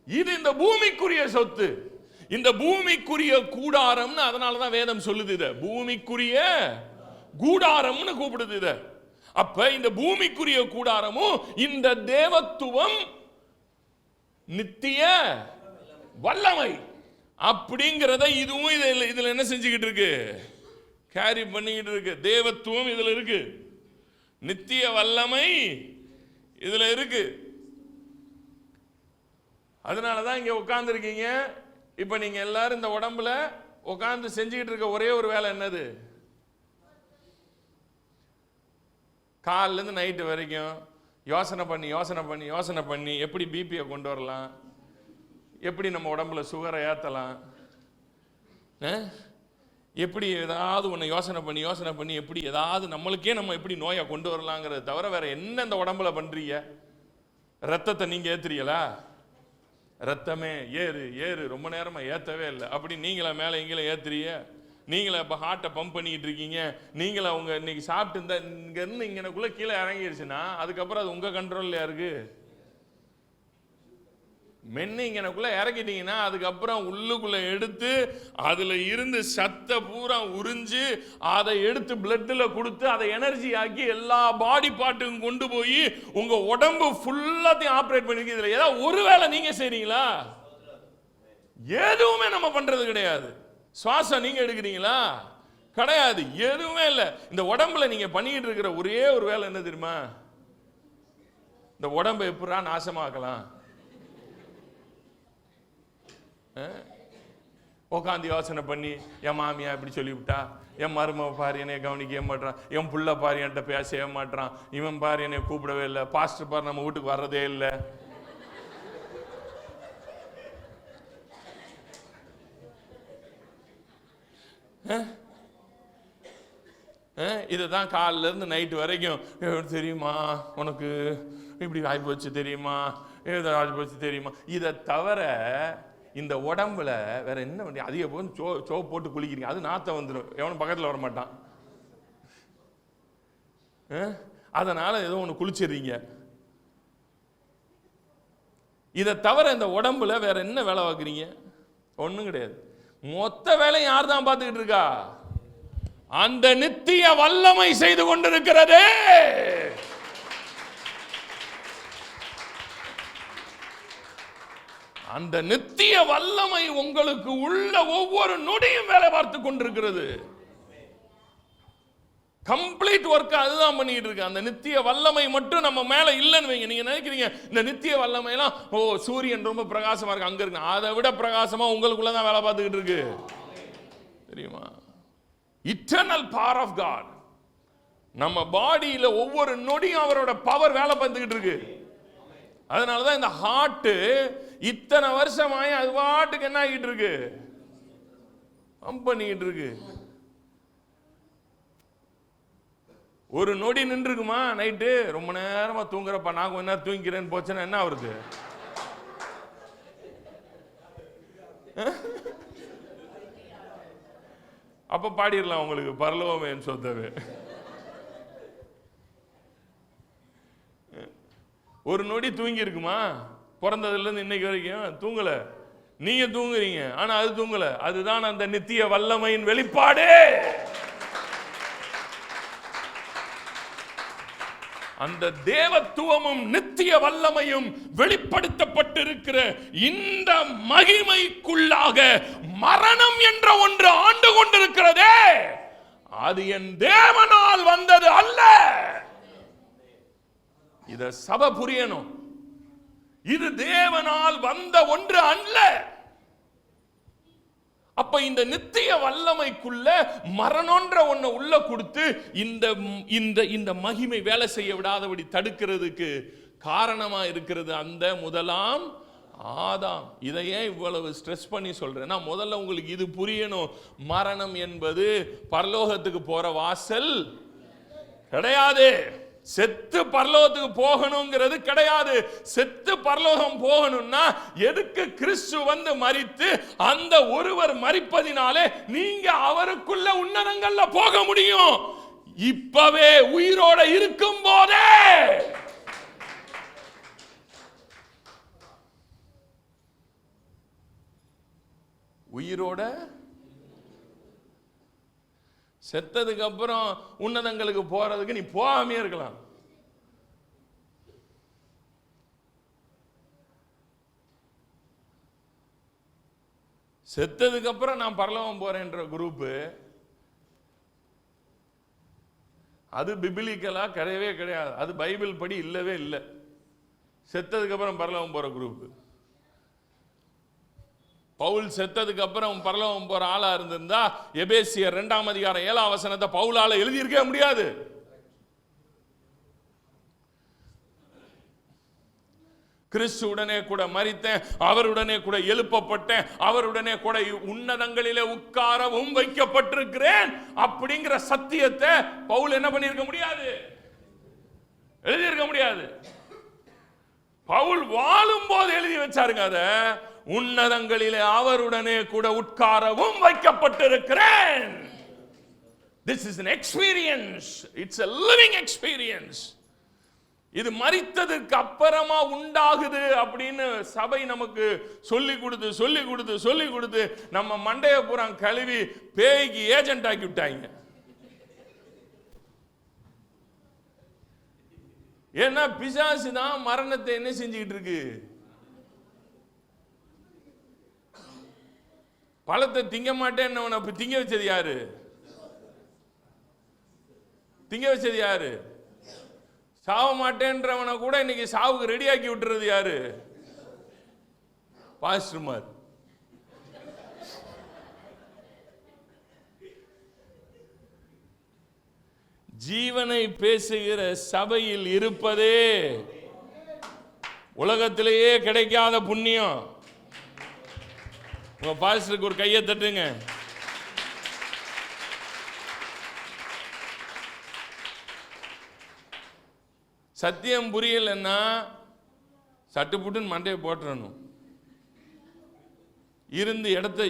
இது இந்த பூமிக்குரிய சொத்து, இந்த பூமிக்குரிய கூடாரம்னு அதனாலதான் வேதம் சொல்லுது. இத பூமிக்குரிய கூடாரம்னு கூப்பிடுது. இத அப்ப இந்த பூமிக்குரிய கூடாரமும் இந்த தேவத்துவம் நித்திய வல்லமை அப்படிங்கிறத இதுவும் இதுல என்ன செஞ்சுக்கிட்டு இருக்கு? கேரி பண்ணிக்கிட்டு இருக்கு. தேவத்துவம் இதுல இருக்கு, நித்திய வல்லமை இதுல இருக்கு. அதனாலதான் இங்க உட்கார்ந்து இருக்கீங்க. இப்ப நீங்க எல்லாரும் இந்த உடம்புல உட்கார்ந்து செஞ்சுக்கிட்டு இருக்க ஒரே ஒரு வேலை என்னது? காலைல இருந்து நைட்டு வரைக்கும் யோசனை பண்ணி எப்படி பிபியை கொண்டு வரலாம், எப்படி நம்ம உடம்புல சுகரை ஏற்றலாம், எப்படி ஏதாவது ஒன்று யோசனை பண்ணி எப்படி ஏதாவது நம்மளுக்கே நம்ம எப்படி நோயை கொண்டு வரலாங்கிறத தவிர வேற என்ன இந்த உடம்புல பண்றீங்க? ரத்தத்தை நீங்க ஏத்துறீங்களா? ரத்தமே ஏறு ரொம்ப நேரமா ஏத்தவே இல்லை அப்படி நீங்களா மேலே எங்களை ஏத்துறீங்க? நீங்களா இப்போ ஹார்ட்டை பம்ப் பண்ணிக்கிட்டு இருக்கீங்க? நீங்களா அவங்க இன்னைக்கு சாப்பிட்டு இங்க இருந்து இங்கனக்குள்ள கீழே இறங்கிடுச்சுன்னா அதுக்கப்புறம் அது உங்க கண்ட்ரோல்லையா இருக்கு? மென்னு இங்கனக்குள்ள இறக்கிட்டீங்கன்னா அதுக்கப்புறம் உள்ளுக்குள்ள எடுத்து அதுல இருந்து சத்தை பூரா உறிஞ்சு அதை எடுத்து பிளட்ல கொடுத்து அதை எனர்ஜி ஆக்கி எல்லா பாடி பார்ட்டுக்கும் கொண்டு போய் உங்க உடம்பு ஃபுல்லாத்தையும் ஆப்ரேட் பண்ணிருக்கு. இதுல ஏதாவது ஒரு வேளை நீங்க செய்றீங்களா? எதுவுமே நம்ம பண்றது கிடையாது. சுவாசம் நீங்க எடுக்கிறீங்களா? கிடையாது, எதுவுமே இல்லை. இந்த உடம்புல நீங்க பண்ணிட்டு இருக்கிற ஒரே ஒரு வேலை என்ன தெரியுமா? இந்த உடம்பை எப்படா நாசமாக்கலாம்? உட்காந்து யோசனை பண்ணி என் மாமியா இப்படி சொல்லிவிட்டா, என் மருமக பாரு என்னை கவனிக்க மாட்டான், என் புள்ள பாரு என்கிட்ட பேசவே மாட்டான், இவன் பாரு என்னை கூப்பிடவே இல்லை, பாஸ்டர் பாரு நம்ம வீட்டுக்கு வர்றதே இல்லை. இதுதான் காலில இருந்து நைட்டு வரைக்கும் தெரியுமா உனக்கு இப்படி ஆகி போச்சு தெரியுமா, ஆகி போச்சு தெரியுமா. இதை தவிர இந்த உடம்புல வேற என்ன பண்ணி அதிக போது சோப்பு போட்டு குளிக்கிறீங்க, அது நாத்தம் வந்துடும், எவனும் பக்கத்தில் வர மாட்டான். அதனால ஏதோ ஒன்று குளிச்சிடுறீங்க. இதை தவிர இந்த உடம்புல வேற என்ன வேலை பார்க்குறீங்க? ஒன்றும் கிடையாது. மொத்த வேலை யார் தான் பார்த்துக்கிட்டு இருக்கா? அந்த நித்திய வல்லமை செய்து கொண்டிருக்கிறது. அந்த நித்திய வல்லமை உங்களுக்கு உள்ள ஒவ்வொரு நொடியும் வேலை பார்த்து கொண்டிருக்கிறது. கம்ப்ளீட் ஒர்க் அதுதான் பண்ணிட்டு இருக்கு. அந்த நித்திய வல்லமை மட்டும் நம்ம மேல இல்லைன்னு வைங்க. நீங்க நினைக்கிறீங்க இந்த நித்திய வல்லமை எல்லாம் சூரியன் ரொம்ப பிரகாசமா இருக்கு அங்க இருக்கு, அதை விட பிரகாசமா உங்களுக்குள்ளதான் வேலை பார்த்துக்கிட்டு இருக்கு தெரியுமா? இட்டர்னல் பவர் ஆஃப் காட் நம்ம பாடியில ஒவ்வொரு நொடியும் அவரோட பவர் வேலை பார்த்துக்கிட்டு இருக்கு. அதனாலதான் இந்த ஹார்ட் இத்தனை வருஷமாய் அது பாட்டுக்கு என்ன ஆகிட்டு இருக்கு? பம்ப் பண்ணிக்கிட்டு இருக்கு. ஒரு நொடி நின்றுக்குமா? நைட்டு ரொம்ப நேரமா தூங்குறப்ப நான் கொஞ்ச நேரம் தூங்கிக்கிறேன்னு போச்சுன்னா என்ன வருது? அப்ப பாடிடலாம் உங்களுக்கு பரலோகமே என் சொத்தவே. ஒரு நொடி தூங்கி இருக்குமா? பிறந்ததுல இருந்து இன்னைக்கு வரைக்கும் தூங்கல. நீங்க தூங்குறீங்க, ஆனா அது தூங்கல. அதுதான் அந்த நித்திய வல்லமையின் வெளிப்பாடு. அந்த தேவத்துவமும் நித்திய வல்லமையும் வெளிப்படுத்தப்பட்டிருக்கிற இந்த மகிமைக்குள்ளாக மரணம் என்ற ஒன்று ஆண்டு கொண்டிருக்கிறதே, அது என் தேவனால் வந்தது அல்ல. இத சபை புரியணும். இது தேவனால் வந்த ஒன்று அல்ல. அப்ப இந்த நித்திய வல்லமைக்குள்ள மரணம்ன்ற ஒன்றை உள்ள கொடுத்து இந்த மகிமை வேலை செய்ய விடாதபடி தடுக்கிறதுக்கு காரணமா இருக்கிறது அந்த முதலாம் ஆதாம். இதை ஏன் இவ்வளவு ஸ்ட்ரெஸ் பண்ணி சொல்றேன்னா, முதல்ல உங்களுக்கு இது புரியணும். மரணம் என்பது பரலோகத்துக்கு போற வாசல் கிடையாது. செத்து பரலோகத்துக்கு போகணுங்கிறது கிடையாது. செத்து பரலோகம் போகணும்னா எதுக்கு கிறிஸ்து வந்து மரித்து அந்த ஒருவர் மரிப்பதினாலே நீங்க அவருக்குள்ள உன்னதங்கள்ல போக முடியும். இப்பவே உயிரோட இருக்கும் போதே உயிரோட செத்ததுக்கு அப்புறம் உன்னதங்களுக்கு போறதுக்கு நீ போகாமே இருக்கலாம். செத்ததுக்கு அப்புறம் நான் பரலோகம் போறேன்ற குரூப் அது பிபிலிக்கலா கிடையவே கிடையாது. அது பைபிள் படி இல்லவே இல்லை. செத்ததுக்கு அப்புறம் பரலோகம் போற குரூப். பவுல் செத்ததுக்கு அப்புறம் பரலோகம் போற ஆளா இருந்திருந்தா எபேசியர் 2ஆம் அதிகாரம் 7ஆம் வசனத்தை பவுலால எழுதியிருக்க முடியாது. கிறிஸ்துவுடனே கூட மரித்தேன், அவருடனே கூட எழுப்பப்பட்டேன், அவருடனே கூட உன்னதங்களிலே உட்காரவும் வைக்கப்பட்டிருக்கிறேன் அப்படிங்கிற சத்தியத்தை பவுல் என்ன பண்ணியிருக்க முடியாது, எழுதியிருக்க முடியாது. பவுல் வாழும் போது எழுதி வச்சாருங்க. அத உன்னதங்களிலே அவருடனே கூட உட்காரவும் வைக்கப்பட்டிருக்கிறேன். This is an experience. It's a living experience. இது மரித்ததற்கு அப்புறமா உண்டாகுது அப்படின்னு சபை நமக்கு சொல்லி கொடுத்து நம்ம மண்டைய பூரா கழுவி பேய்க்கு ஏஜென்ட் ஆக்கி விட்டாங்க. ஏன்னா பிசாசு தான் மரணத்தை என்ன செஞ்சுக்கிட்டு இருக்கு, பழத்தை திங்க மாட்டேன்னு திங்க வச்சது யாரு, திங்க வச்சது யாரு, சாவ மாட்டேன்றவனை கூட இன்னைக்கு சாவுக்கு ரெடி ஆக்கி விட்டுறது யாரு, பாஸ்டர்மார். ஜீவனை பேசுகிற சபையில் இருப்பதே உலகத்திலேயே கிடைக்காத புண்ணியம். உங்க பாஸ்டருக்கு ஒரு கையை தட்டுங்க. சத்தியம் புரியலன்னா சட்டுப்புட்டுன்னு மண்டையை போட்டுறணும். இடத்த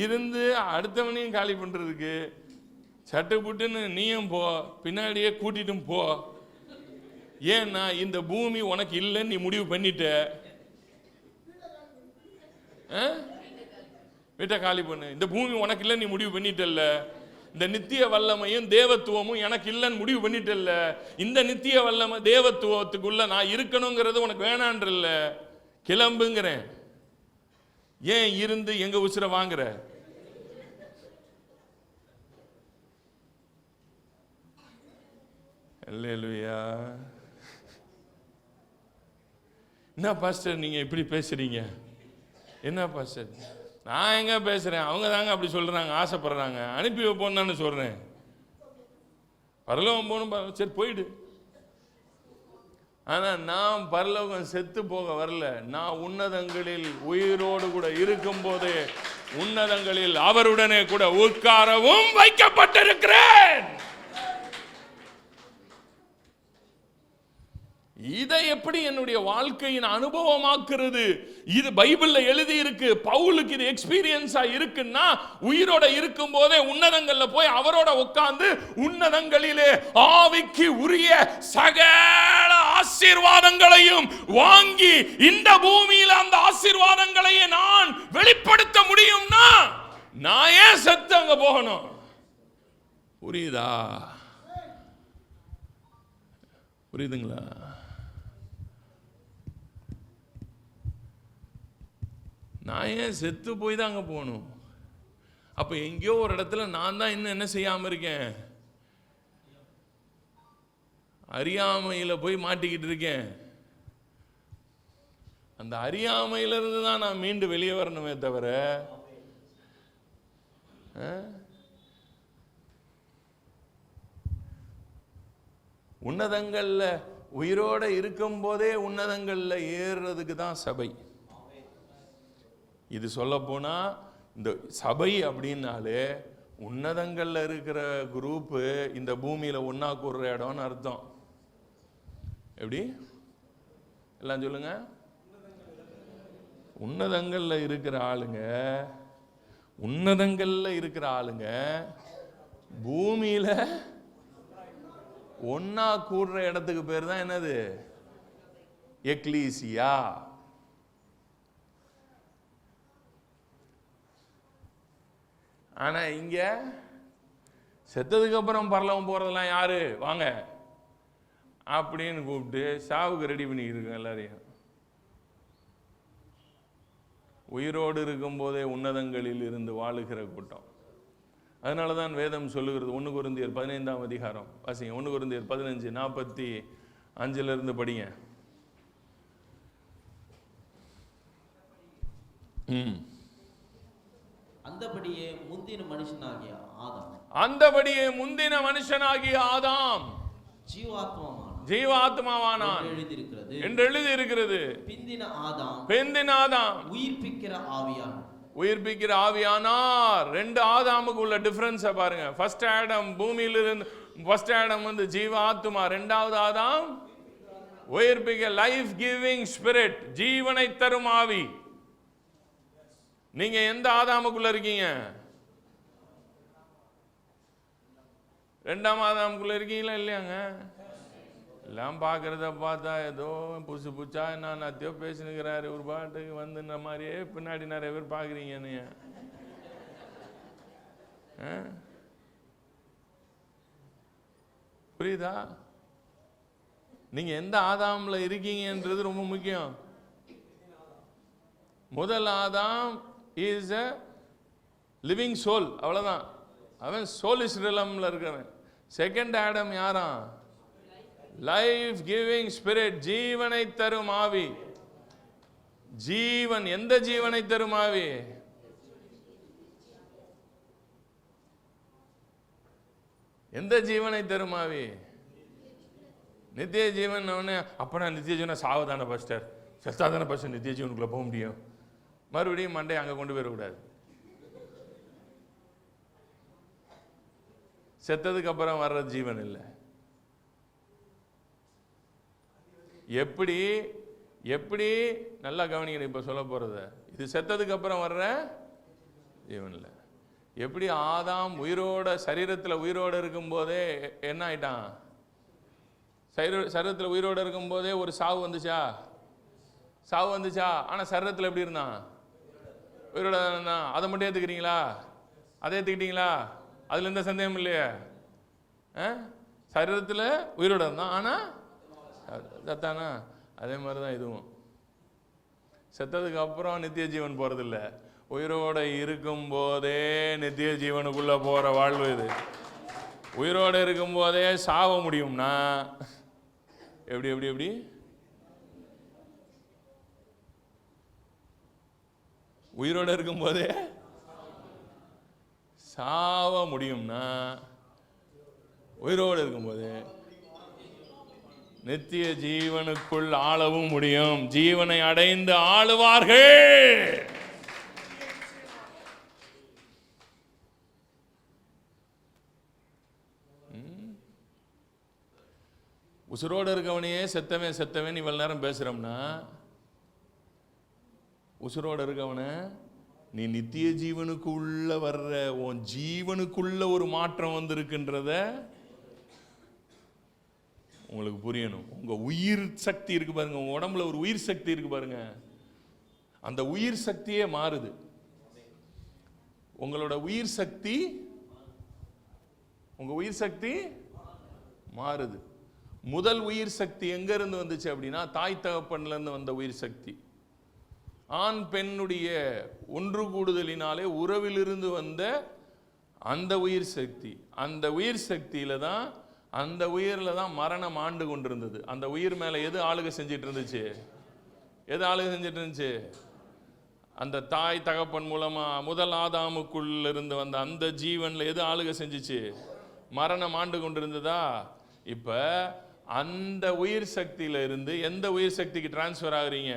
இருந்து அடுத்தவனையும் காலி பண்றதுக்கு சட்டுப்புட்டுன்னு நீயும் போ, பின்னாடியே கூட்டிட்டும் போ. ஏன்னா இந்த பூமி உனக்கு இல்லைன்னு நீ முடிவு பண்ணிட்ட. வீட்டை காலி பண்ணு. இந்த பூமி உனக்கு இல்லைன்னு நீ முடிவு பண்ணிட்டல்ல. இந்த நித்திய வல்லமையும் தேவத்துவமும் எனக்கு இல்லைன்னு முடிவு பண்ணிட்டல்ல. இந்த நித்திய வல்லமை தேவத்துவத்துக்குள்ள நான் இருக்கணுங்கிறது உனக்கு வேணான்றல்ல. கிளம்புங்கிறேன். ஏன் இருந்து எங்க உசுர வாங்குற? அல்லேலூயா. என்ன பாஸ்டர் நீங்க இப்படி பேசுறீங்க? என்ன பாஸ்டர் நான் எங்க பேசுறேன்? அவங்க தாங்க அப்படி சொல்றாங்க, ஆசைப்படுறாங்க, அனுப்பி வைப்போம் தானே சொல்றேன். பரலோகம் போகணும், சரி போயிடு. ஆனா நான் பரலோகம் செத்து போக வரல. நான் உன்னதங்களில் உயிரோடு கூட இருக்கும் போதே உன்னதங்களில் அவருடனே கூட உட்காரவும் வைக்கப்பட்டிருக்கிறேன். இதை எப்படி என்னுடைய வாழ்க்கையின் அனுபவமாக்குறது? இது பைபிள்ல எழுதி இருக்கு. பவுலுக்கு இது எக்ஸ்பீரியன்ஸா இருக்குன்னா உயிரோட இருக்கும் போதே உன்னதங்கள்ல போய் அவரோட உட்கார்ந்து உன்னதங்களிலே ஆவிக்கு உரிய சகல ஆசீர்வாதங்களையும் வாங்கி இந்த பூமியில அந்த ஆசீர்வாதங்களையே நான் வெளிப்படுத்த முடியும்னா நான் ஏன் செத்து அங்க போகணும்? புரியுதா? புரியுதுங்களா? நான் ஏன் செத்து போய் தான் அங்கே போகணும்? அப்போ எங்கேயோ ஒரு இடத்துல நான் தான் இன்னும் என்ன செய்யாமல் இருக்கேன், அறியாமையில் போய் மாட்டிக்கிட்டு இருக்கேன். அந்த அறியாமையிலிருந்து தான் நான் மீண்டு வெளியே வரணுமே தவிர உன்னதங்கள்ல உயிரோட இருக்கும் போதே உன்னதங்கள்ல ஏறுறதுக்கு தான் சபை. இது சொல்ல போனா இந்த சபை அப்படின்னாலே உன்னதங்கள்ல இருக்கிற குரூப்பு இந்த பூமியில ஒன்னா கூடுற இடம்னு அர்த்தம். எப்படி எல்லாம் சொல்லுங்க? உன்னதங்கள்ல இருக்கிற ஆளுங்க, உன்னதங்கள்ல இருக்கிற ஆளுங்க பூமியில ஒன்னா கூடுற இடத்துக்கு பேர் தான் என்னது? எக்லீசியா. ஆனா இங்க செத்ததுக்கு அப்புறம் பரலோகம் போறதெல்லாம் யாரு வாங்க அப்படின்னு கூப்பிட்டு சாவுக்கு ரெடி பண்ணிக்கிட்டு எல்லாரையும். உயிரோடு இருக்கும் போதே உன்னதங்களில் இருந்து வாழுகிற கூட்டம். அதனாலதான் வேதம் சொல்லுகிறது 1 கொரிந்தியர் 15ஆம் அதிகாரம் வாசிங்க. 1 கொரிந்தியர் 15:45 படிங்க. அந்தபடியே முந்தின மனுஷனாகிய ஆதாம் ஜீவாத்மாவானான் என்று எழுதி இருக்கிறது. பிந்தின ஆதாம் உயிர்ப்பிக்கிற ஆவியானார். 2 ஆதாமுக்கு உள்ள டிஃபரன்ஸ் பாருங்க. ஃபர்ஸ்ட் ஆடம் பூமியிலிருந்து, ஃபர்ஸ்ட் ஆடம் வந்து ஜீவாத்மா, 2வது ஆதாம் உயிர்ப்பிக்க லைஃப் கிவிங் ஸ்பிரிட், ஜீவனை தரும் ஆவி. நீங்க எந்த ஆதாமுக்குள்ள இருக்கீங்க? 2ஆம் ஆதாமுக்குள்ள இருக்கீங்களா இல்லையாங்க? எல்லாம் பார்க்கறத பார்த்தா ஏதோ புதுசு புதுசா என்னத்தையோ பேசினுக்கிறாரு ஒரு பாட்டுக்கு வந்துன்ற மாதிரியே பின்னாடி நிறைய பேர் பார்க்குறீங்க. புரியுதா? நீங்க எந்த ஆதாம்ல இருக்கீங்கன்றது ரொம்ப முக்கியம். முதல் Adam is a living soul, அவ்வளவுதான். அவன் சோலிஷ் ரிலம்ல இருக்கிறவன். செகண்ட் ஆடம் யாராம்? லைஃப் கிவிங் ஸ்பிரிட், ஜீவனை தரும் ஆவி. ஜீவன், எந்த ஜீவனை தரும் ஆவி? எந்த ஜீவனை தரும் ஆவி? நித்திய ஜீவன். அப்ப நான் நித்திய ஜீவனை சாவதான பாஸ்டர், செத்தாதான பாஸ்டர் நித்திய ஜீவனுக்குள்ள போக முடியும். மறுபடியும் மண்டை அங்க கொண்டு போயிடக்கூடாது. செத்ததுக்கு அப்புறம் வர்ற ஜீவன் இல்லை. எப்படி எப்படி நல்லா கவனிக்கணும். இப்ப சொல்ல போறது இது செத்ததுக்கு அப்புறம் வர்ற ஜீவன் இல்லை. எப்படி ஆதாம் உயிரோட சரீரத்தில் உயிரோட இருக்கும் போதே என்ன ஆயிட்டான்? சரீரத்தில் உயிரோட இருக்கும் போதே ஒரு சாவு வந்துச்சா? சாவு வந்துச்சா? ஆனா சரீரத்தில் எப்படி இருந்தான்? உயிரோட இருந்தான். அதை மட்டும் ஏத்துக்கிறீங்களா? அதை ஏத்துக்கிட்டீங்களா? அதுல எந்த சந்தேகம் இல்லையே. சரீரத்தில் உயிரோட இருந்தான், ஆனா சத்தானா? அதே மாதிரிதான் இதுவும். செத்ததுக்கு அப்புறம் நித்திய ஜீவன் போறதில்ல, உயிரோட இருக்கும் போதே நித்திய ஜீவனுக்குள்ள போற வாழ்வு இது. உயிரோட இருக்கும் போதே சாவ முடியும்னா எப்படி எப்படி எப்படி? உயிரோட இருக்கும் போதே சாவ முடியும்னா உயிரோடு இருக்கும்போது நித்திய ஜீவனுக்குள் ஆளவும் முடியும். ஜீவனை அடைந்து ஆளுவார்கள். உசுரோடு இருக்கவனையே செத்தவன் செத்தவன் இவ்வளவு நேரம் பேசுறோம்னா, உசுரோடு இருக்கவன நீ நித்திய ஜீவனுக்குள்ள வர்ற உன் ஜீவனுக்குள்ள ஒரு மாற்றம் வந்திருக்கின்றத உங்களுக்கு புரியணும். உங்க உயிர் சக்தி இருக்கு பாருங்க, உங்க உடம்புல ஒரு உயிர் சக்தி இருக்கு பாருங்க, அந்த உயிர் சக்தியே மாறுது. உங்களோட உயிர் சக்தி, உங்க உயிர் சக்தி மாறுது. முதல் உயிர் சக்தி எங்க இருந்து வந்துச்சு அப்படின்னா, தாய் தகப்பன்ல இருந்து வந்த உயிர் சக்தி. ஆண் பெண்ணுடைய ஒன்று கூடுதலினாலே உறவிலிருந்து வந்த அந்த உயிர் சக்தி. அந்த உயிர் சக்தியில தான், அந்த உயிரில தான் மரணம் ஆண்டு கொண்டிருந்தது. அந்த உயிர் மேல எது ஆளுகை செஞ்சிட்டு இருந்துச்சு? எது ஆளுகை செஞ்சிட்டு இருந்துச்சு? அந்த தாய் தகப்பன் மூலமா முதல் ஆதாமுக்குள்ள இருந்து வந்த அந்த ஜீவன்ல எது ஆளுகை செஞ்சிச்சு? மரணம் ஆண்டு கொண்டிருந்ததா? இப்ப அந்த உயிர் சக்தியில இருந்து எந்த உயிர் சக்திக்கு டிரான்ஸ்பர் ஆகுறீங்க?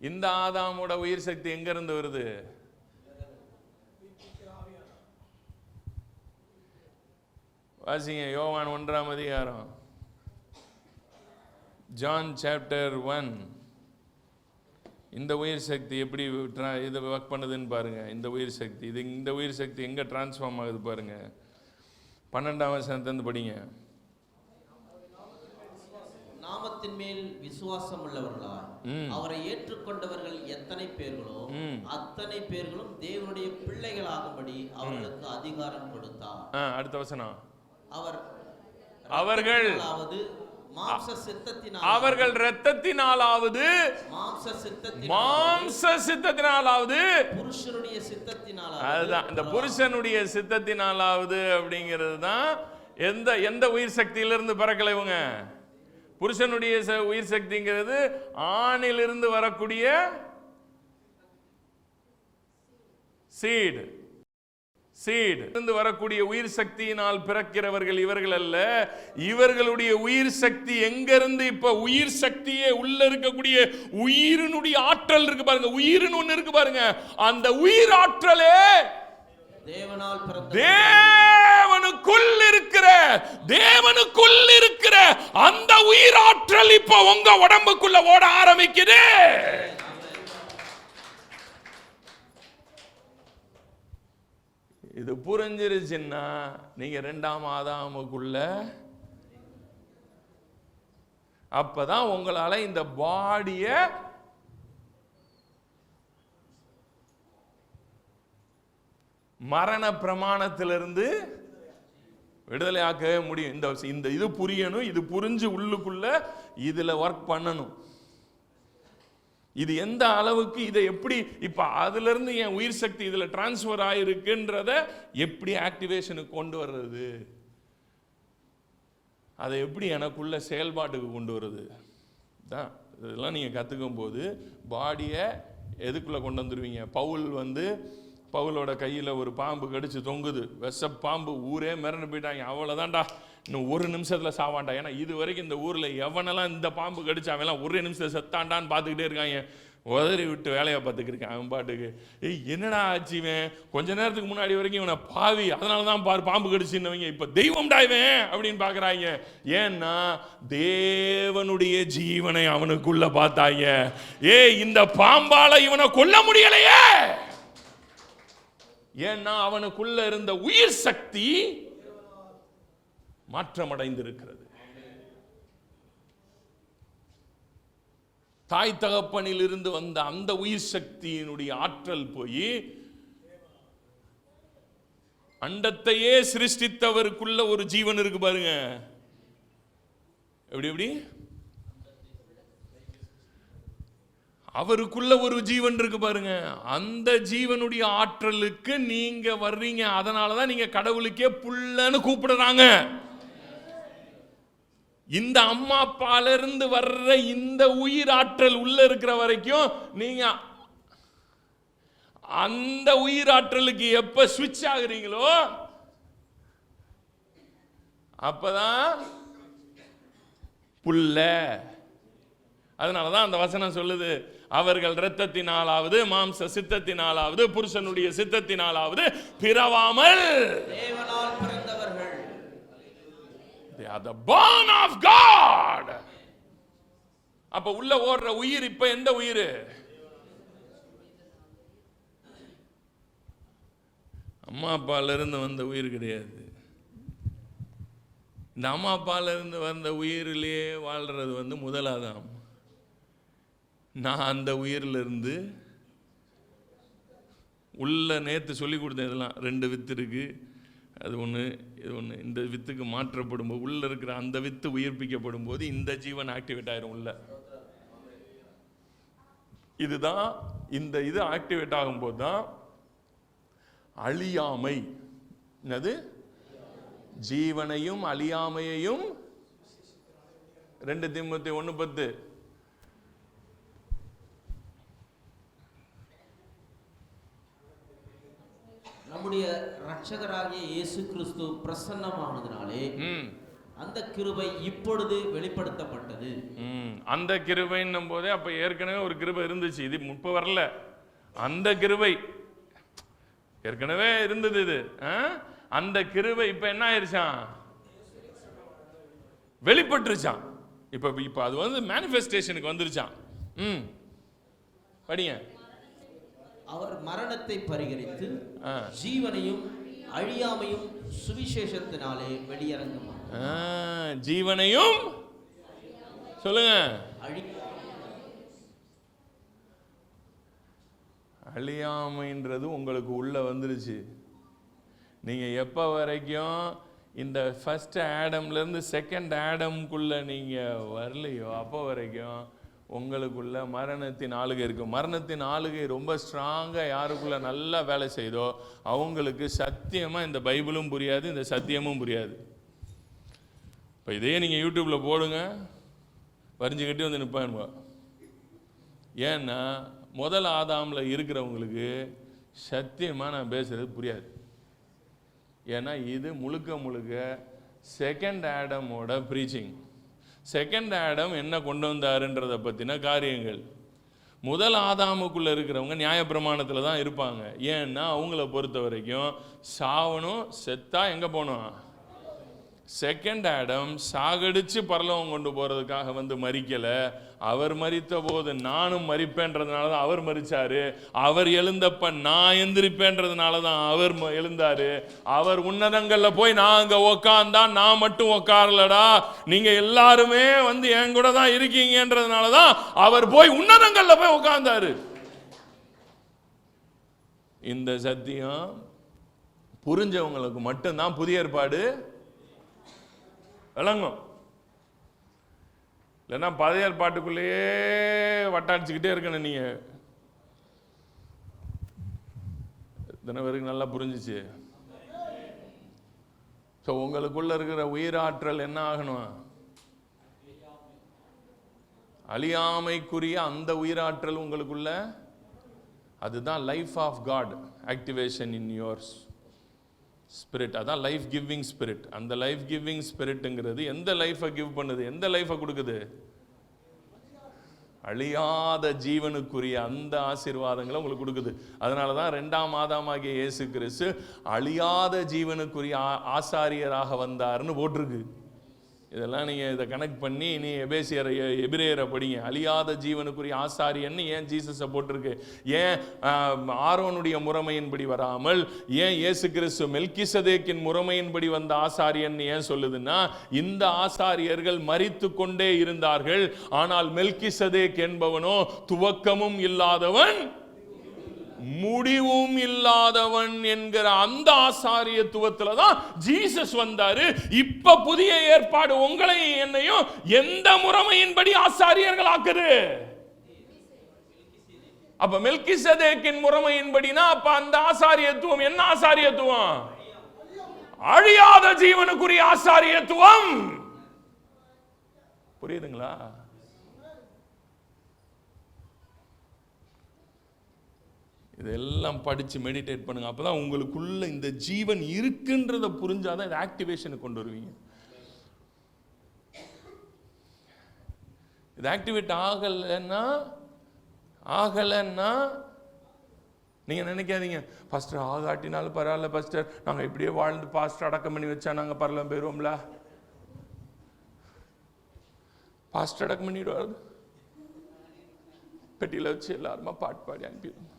இந்த ஆதாமோட உயிர் சக்தி எங்க இருந்து வருது? வாசிங்க யோவான் 1ஆம் அதிகாரம், ஜான் சாப்டர் 1. இந்த உயிர் சக்தி எப்படி இது ஒர்க் பண்ணுதுன்னு பாருங்க. இந்த உயிர் சக்தி, இது இந்த உயிர் சக்தி எங்க டிரான்ஸ்ஃபார்ம் ஆகுது பாருங்க. 12ஆம் வசனத்திலிருந்து படிங்க. நாமத்தின் மேல் விசுவாசம் உள்ளவர்களாய் அவரை ஏற்றுக்கொண்டவர்கள் எத்தனை பேர்களோ அத்தனை பேர்களும் தேவனுடைய பிள்ளைகளாகும்படி அவர்களுக்கு அதிகாரம் கொடுத்தார். அடுத்த வசனம். அவர்கள் அவர்கள் இரத்தத்தினாலாவது மாம்ச சித்தத்தினாலாவது புருஷனுடைய சித்தத்தினாலாவது. அதுதான் இந்த புருஷனுடைய சித்தத்தினாலாவது அப்படிங்கிறது தான். எந்த உயிர் சக்தியிலிருந்து பிறக்கல இவங்க. புருஷனுடைய உயிர் சக்திங்கிறது ஆணிலிருந்து வரக்கூடிய சீடு இருந்து வரக்கூடிய உயிர் சக்தியினால் பிறக்கிறவர்கள் இவர்கள் அல்ல. இவர்களுடைய உயிர் சக்தி எங்கிருந்து? இப்ப உயிர் சக்தியே உள்ள இருக்கக்கூடிய உயிரினுடைய ஆற்றல் இருக்கு பாருங்க. உயிரின் ஒண்ணு இருக்கு பாருங்க. அந்த உயிர் ஆற்றலே தேவனுக்குள் இருக்கிற அந்த உயிர் ஆற்றல் இப்ப உங்க உடம்புக்குள்ள ஓட ஆரம்பிக்குது. இது புரிஞ்சிருச்சுன்னா நீங்க 2ஆம் ஆதாமுக்குள்ள அப்பதான் உங்களால இந்த பாடிய மரண பிரமாணத்திலிருந்து விடுதலை ஆக்கவே முடியும். இந்த இது புரியணும். இது புரிஞ்சு உள்ளுக்குள்ள இதுல ஒர்க் பண்ணணும். இது எந்த அளவுக்கு இதை எப்படி இப்ப அதுல இருந்து என் உயிர் சக்தி இதுல டிரான்ஸ்பர் ஆயிருக்குன்றத எப்படி ஆக்டிவேஷனுக்கு கொண்டு வர்றது, அதை எப்படி எனக்குள்ள செயல்பாட்டுக்கு கொண்டு வர்றது தான். இதெல்லாம் நீங்க கத்துக்கும் போது பாடியை எதுக்குள்ள கொண்டு வந்துருவீங்க. பவுலோட கையில ஒரு பாம்பு கடிச்சு தொங்குது, விஷ பாம்பு. ஊரே மிரண்டு போயிட்டாங்க. அவ்வளவுதான்டா, இன்னும் ஒரு நிமிஷத்துல சாவான்டா. ஏன்னா இது வரைக்கும் இந்த ஊர்ல எவனெல்லாம் இந்த பாம்பு கடிச்சு அவெல்லாம் ஒரே நிமிஷத்துல செத்தாண்டான்னு பார்த்துக்கிட்டே இருக்காங்க. உதறி விட்டு வேலையை பார்த்துக்கிருக்கேன் அவன் பாட்டுக்கு. என்னடா ஆச்சுவேன், கொஞ்ச நேரத்துக்கு முன்னாடி வரைக்கும் இவனை பாவி, அதனாலதான் பாம்பு கடிச்சுன்னவங்க இப்ப தெய்வம்டா இவன் அப்படின்னு பாக்குறாங்க. ஏன்னா தேவனுடைய ஜீவனை அவனுக்குள்ள பார்த்தாங்க. இந்த பாம்பால இவனை கொல்ல முடியலையே. ஏன்னா அவனுக்குள்ள இருந்த உயிர் சக்தி மாற்றமடைந்திருக்கிறது. தாய் தகப்பனில் இருந்து வந்த அந்த உயிர் சக்தியினுடைய ஆற்றல் போய் அண்டத்தையே சிருஷ்டித்தவருக்குள்ள ஒரு ஜீவன் இருக்கு பாருங்க. எப்படி அவருக்குள்ள ஒரு ஜீவன் இருக்கு பாருங்க. அந்த ஜீவனுடைய ஆற்றலுக்கு நீங்க வர்றீங்க. அதனாலதான் நீங்க கடவுளுக்கே புள்ளன்னு கூப்பிடுறாங்க. இந்த அம்மா அப்பால இருந்து வர்ற இந்த உயிர் ஆற்றல் உள்ள இருக்கிற வரைக்கும் நீங்க அந்த உயிர் ஆற்றலுக்கு எப்ப ஸ்விட்ச் ஆகுறீங்களோ அப்பதான் புள்ள. அதனாலதான் அந்த வசனம் சொல்லுது, அவர்கள் இரத்தத்தினாலாவது மாம்ச சித்தத்தினாலாவது புருஷனுடைய சித்தத்தினாலாவது பிறவாமல் தேவனால் பிறந்தவர்கள். They are the born of God. அப்ப உள்ள ஓடுற உயிர் இப்ப எந்த உயிர்? அம்மா அப்பால இருந்து வந்த உயிர் கிடையாது. இந்த அம்மா அப்பால இருந்து வந்த உயிரிலேயே வாழ்றது முதலாதாம். நான் அந்த உயிரில் இருந்து உள்ள நேற்று சொல்லி கொடுத்தேன். இதெல்லாம் 2 வித்து இருக்கு, அது ஒன்று இது ஒன்று. இந்த வித்துக்கு மாற்றப்படும் போது உள்ள இருக்கிற அந்த வித்து உயிர்ப்பிக்கப்படும் போது இந்த ஜீவன் ஆக்டிவேட் ஆயிரும் உள்ள. இதுதான் இந்த இது ஆக்டிவேட் ஆகும்போது தான் அழியாமை, என்னது ஜீவனையும் அழியாமையையும் 2 தீமோத்தேயு 1:10 நம்முடைய இரட்சகராகிய இயேசு கிறிஸ்து பிரசன்னமானதினாலே அந்த கிருபை இப்பொழுது வெளிப்படுத்தப்பட்டது. அந்த கிருபைன்னும் போதே அப்ப ஏற்கனவே ஒரு கிருபை இருந்துச்சு. இது இப்ப வரல. அந்த கிருபை ஏற்கனவே இருந்தது. இது அந்த கிருபை இப்ப என்ன ஆயிருச்சான்? வெளிப்பட்டுருச்சான். இப்ப அது மேனிஃபெஸ்டேஷனுக்கு வந்துருச்சான். படிங்க. அவர் மரணத்தை பரிகரித்து ஜீவனையும் அழியாமையும் சுவிசேஷத்தினாலே வெளியரங்கமானார். ஜீவனையும் சொல்லுங்க. அழியாமைன்றது உங்களுக்கு உள்ள வந்துருச்சு. நீங்க எப்ப வரைக்கும் இந்த ஃபர்ஸ்ட் ஆடம்லேருந்து செகண்ட் ஆடம்குள்ள நீங்க வரலையோ அப்போ வரைக்கும் உங்களுக்குள்ள மரணத்தின் ஆளுகை இருக்கும். மரணத்தின் ஆளுகை ரொம்ப ஸ்ட்ராங்காக யாருக்குள்ள நல்லா வேலை செய்தோ அவங்களுக்கு சத்தியமாக இந்த பைபிளும் புரியாது, இந்த சத்தியமும் புரியாது. இப்போ இதே நீங்கள் யூடியூப்பில் போடுங்க, வரிஞ்சுக்கிட்டே வந்து நிற்பாங்க. ஏன்னா முதல் ஆதாமில் இருக்கிறவங்களுக்கு சத்தியமாக நான் பேசுகிறது புரியாது. ஏன்னா இது முழுக்க முழுக்க செகண்ட் ஆடமோட ப்ரீச்சிங். செகண்ட் ஆடம் என்ன கொண்டு வந்தாருன்றதை பற்றின காரியங்கள். முதல் ஆதாமுக்குள்ளே இருக்கிறவங்க நியாயப்பிரமாணத்தில் தான் இருப்பாங்க. ஏன்னா அவங்கள பொறுத்த வரைக்கும் சாவணும், செத்தா எங்கே போகணும். செகண்ட் ஆடம் சாகடிச்சு பரலோகம் கொண்டு போகிறதுக்காக வந்து மரிக்கலை. அவர் மரித்த போது நானும் மரிப்பேன்றதுனால தான் அவர் மரிச்சாரு. அவர் எழுந்தப்ப நான் எந்திரிப்பேன்றதுனால தான் அவர் எழுந்தாரு. அவர் உன்னதங்களில் போய் நான் அங்கே உக்காந்தா நான் மட்டும் உக்காரலடா, நீங்க எல்லாருமே வந்து என் கூட தான் இருக்கீங்கன்றதுனால தான் அவர் போய் உன்னதங்களில் போய் உட்கார்ந்தாரு. இந்த சத்தியம் புரிஞ்சவங்களுக்கு மட்டும்தான் புதிய ஏற்பாடு விளங்கும். இல்லைன்னா பழைய ஏற்பாட்டுக்குள்ளேயே வட்டாடிச்சுக்கிட்டே இருக்கணும். நீங்க இத்தனை பேருக்கு நல்லா புரிஞ்சிச்சு. ஸோ உங்களுக்குள்ள இருக்கிற உயிராற்றல் என்ன ஆகணும்? அழியாமைக்குரிய அந்த உயிராற்றல் உங்களுக்குள்ள, அதுதான் life of God activation in yours spirit. அதான் லைஃப் கிவிங் ஸ்பிரிட். அந்த லைஃப் கிவிங் ஸ்பிரிட்ங்கிறது எந்த லைஃபை கிவ் பண்ணுது, எந்த லைஃபை கொடுக்குது? அழியாத ஜீவனுக்குரிய அந்த ஆசீர்வாதங்களை உங்களுக்கு கொடுக்குது. அதனால தான் 2ஆம் ஆதாமாகிய இயேசு கிறிஸ்து அழியாத ஜீவனுக்குரிய ஆசாரியராக வந்தார்னு போட்டிருக்கு. இதெல்லாம் நீங்கள் இதை கனெக்ட் பண்ணி நீ எபிரேயரை படிங்க. அழியாத ஜீவனுக்குரிய ஆசாரியன்னு ஏன் ஜீசஸை போட்டிருக்கு? ஏன் ஆரோனுடைய முறைமையின்படி வராமல் ஏன் இயேசு கிறிஸ்து மெல்கிசதேக்கின் முறைமையின்படி வந்த ஆசாரியன்னு ஏன் சொல்லுதுன்னா, இந்த ஆசாரியர்கள் மரித்து கொண்டே இருந்தார்கள். ஆனால் மெல்கிசதேக் என்பவனோ துவக்கமும் இல்லாதவன் முடிவும் இல்லாதவன் என்கிற அந்த ஆசாரியத்துவத்துல தான் ஜீசஸ் வந்தாரு. இப்ப புதிய ஏற்பாடு உங்களையும் என்னையும் எந்த முறைமையின்படி ஆசாரியர்கள் ஆக்குது? அப்ப மெல்கிசதேக்கின் முறைமையின்படினா அப்ப அந்த ஆசாரியத்துவம் என்ன ஆசாரியத்துவம்? அழியாத ஜீவனுக்குரிய ஆசாரியத்துவம். புரியுதுங்களா? இதெல்லாம் படித்து மெடிடேட் பண்ணுங்க. அப்போ தான் உங்களுக்குள்ள இந்த ஜீவன் இருக்குன்றதை புரிஞ்சாதான் இதை ஆக்டிவேஷனுக்கு கொண்டு வருவீங்க. இது ஆக்டிவேட் ஆகலைன்னா நீங்கள் நினைக்காதீங்க, பாஸ்டர் ஆகாட்டினாலும் பரவாயில்ல பாஸ்டர், நாங்கள் இப்படியே வாழ்ந்து பாஸ்டர் அடக்கம் பண்ணி வச்சா நாங்கள் பரவாயில்ல போயிடுவோம்ல. பாஸ்டர் அடக்கம் பண்ணிடுவார், பெட்டியில் வச்சு எல்லாருமா பாட்டு பாடி அனுப்பிடுவோம்.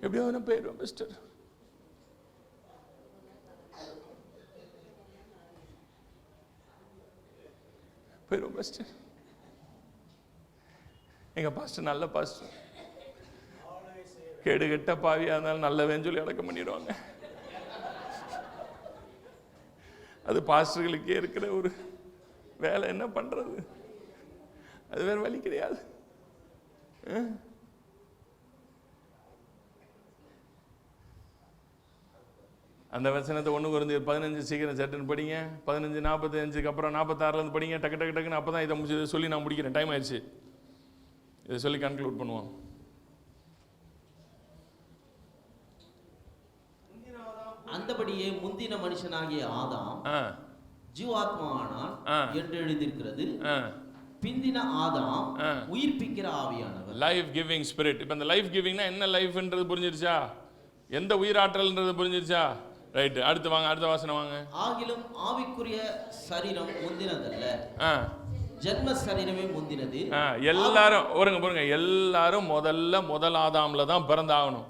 எப்படியோ போயிடுவோம் மிஸ்டர். போயிடுவோம் மிஸ்டர். எங்க பாஸ்டர் நல்ல பாஸ்டர், கேடு கெட்ட பாவியா இருந்தாலும் நல்லவேன்னு சொல்லி அடக்கம் பண்ணிடுவாங்க. அது பாஸ்டர்களுக்கே இருக்கிற ஒரு வேலை. என்ன பண்றது? அது வேற வழி கிடையாது. அந்த வசனத்தை 1 Corinthians 15 சீக்கிரம் சட்டுன்னு படிங்க. 15:45 அப்புறம் 46 படிங்க. டக்கு டக்கு டக்குன்னு. அப்போ தான் இதை சொல்லி நான் முடிக்கிறேன். டைம் ஆயிடுச்சு. இதை சொல்லி கன்க்ளூட் பண்ணுவோம். அந்தபடியே முந்தின மனுஷனாகிய ஆதாம் ஜீவாத்மாவானான் என்று எழுதியிருக்கிறது. பிந்தின ஆதாம் உயிர்ப்பிக்கிற ஆவியானவர், லைஃப் கிவிங் ஸ்பிரிட். இப்போ இந்த லைஃப் கிவிங்னா என்ன லைஃப்ன்றது புரிஞ்சிருச்சா? எந்த உயிராற்றல்ன்றது புரிஞ்சிருச்சா? ரைட். அடுத்து வாங்க, அடுத்த வாசனம் வாங்க. ஆகிலும் ஆவிக்குரிய சரீரம் முந்தினதல்ல, ஜென்ம சரீரமே முந்தினது. எல்லாரும் பாருங்க, எல்லாரும் முதல் ஆதாம்ல தான் பிறந்தாகணும்.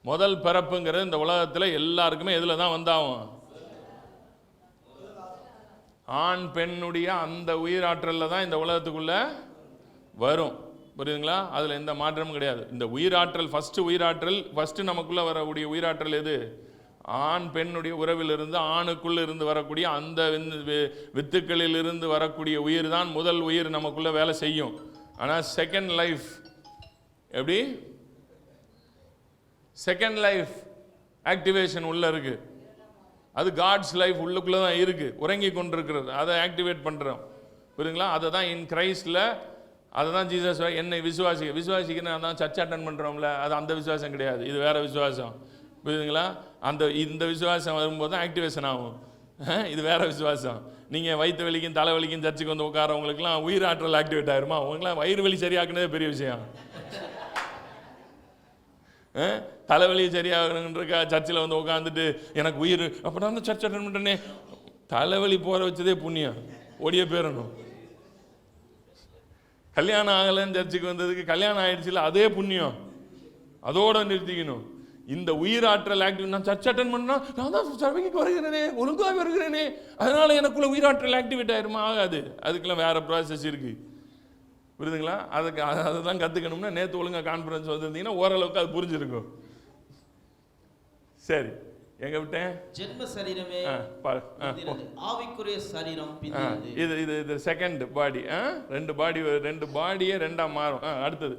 முதல் பிறப்புங்கிறது இந்த உலகத்துல எல்லாருக்குமே எதுல தான் வந்தாகும்? ஆண் பெண்ணுடைய அந்த உயிராற்றல்ல தான் இந்த உலகத்துக்குள்ள வரும். புரியுதுங்களா? அதில் எந்த மாற்றமும் கிடையாது. இந்த உயிராற்றல் ஃபஸ்ட்டு நமக்குள்ளே வரக்கூடிய உயிராற்றல் எது? ஆண் பெண்ணுடைய உறவிலிருந்து ஆணுக்குள்ள இருந்து வரக்கூடிய அந்த வித்துக்களில் இருந்து வரக்கூடிய உயிர் தான் முதல் உயிர் நமக்குள்ள வேலை செய்யும். ஆனால் செகண்ட் லைஃப் எப்படி? செகண்ட் லைஃப் ஆக்டிவேஷன் உள்ள இருக்கு. அது காட்ஸ் லைஃப் உள்ளுக்குள்ள தான் இருக்கு, உறங்கி கொண்டிருக்கிறது. அதை ஆக்டிவேட் பண்றோம். புரியுதுங்களா? அதை தான் இன் கிரைஸ்ட்ல, அதை தான் ஜீசஸ் என்னை விசுவாசிக்கிறேன் தான் சர்ச் அட்டன் பண்றோம்ல, அது அந்த விசுவாசம் கிடையாது, இது வேற விசுவாசம். புரியுதுங்களா? இந்த விசுவாசம் வரும்போது தான் ஆக்டிவேஷன் ஆகும். இது வேற விசுவாசம். நீங்கள் வயிற்று வலிக்கும் தலை வலிக்கும் சர்ச்சுக்கு வந்து உட்காரவங்களுக்குலாம் உயிர் ஆற்றல் ஆக்டிவேட் ஆயிருமா? அவங்களுக்குலாம் வயிறு வலி சரியாக்குனதே பெரிய விஷயம். தலைவலி சரியாகணுன்றக்கா சர்ச்சில் வந்து உட்காந்துட்டு எனக்கு உயிர் அப்படின்னா வந்து சர்ச் அட்டன் பண்ணுறேனே, தலைவலி போகிற வச்சதே புண்ணியம், ஓடிய பேரணும். கல்யாணம் ஆகலைன்னு சர்ச்சுக்கு வந்ததுக்கு கல்யாணம் ஆயிடுச்சுல, அதே புண்ணியம், அதோட நிறுத்திக்கணும். இந்த உயிராற்றல் ஆக்டிவ், நான் சர்ச் அட்டன் பண்ணா நான் தான் சபைக்கு வருகிறேனே, ஒழுங்காக வருகிறேனே, அதனால எனக்குள்ள உயிராற்றல் ஆக்டிவேட் ஆயிருமா? ஆகாது. அதுக்கெல்லாம் வேற ப்ராசஸ் இருக்கு. புரியுதுங்களா? அதை தான் கற்றுக்கணும்னா நேற்று ஒழுங்காக கான்ஃபரன்ஸ் வந்துருந்தீங்கன்னா ஓரளவுக்கு அது புரிஞ்சிருக்கும். சரி, எங்க விட்டேன்? ஜென்ம சரீரமே ஆவிக்குரிய சரீரம் பிந்தினது. இது செகண்ட் பாடி. ரெண்டு பாடியே ரெண்டா மாறும். அடுத்தது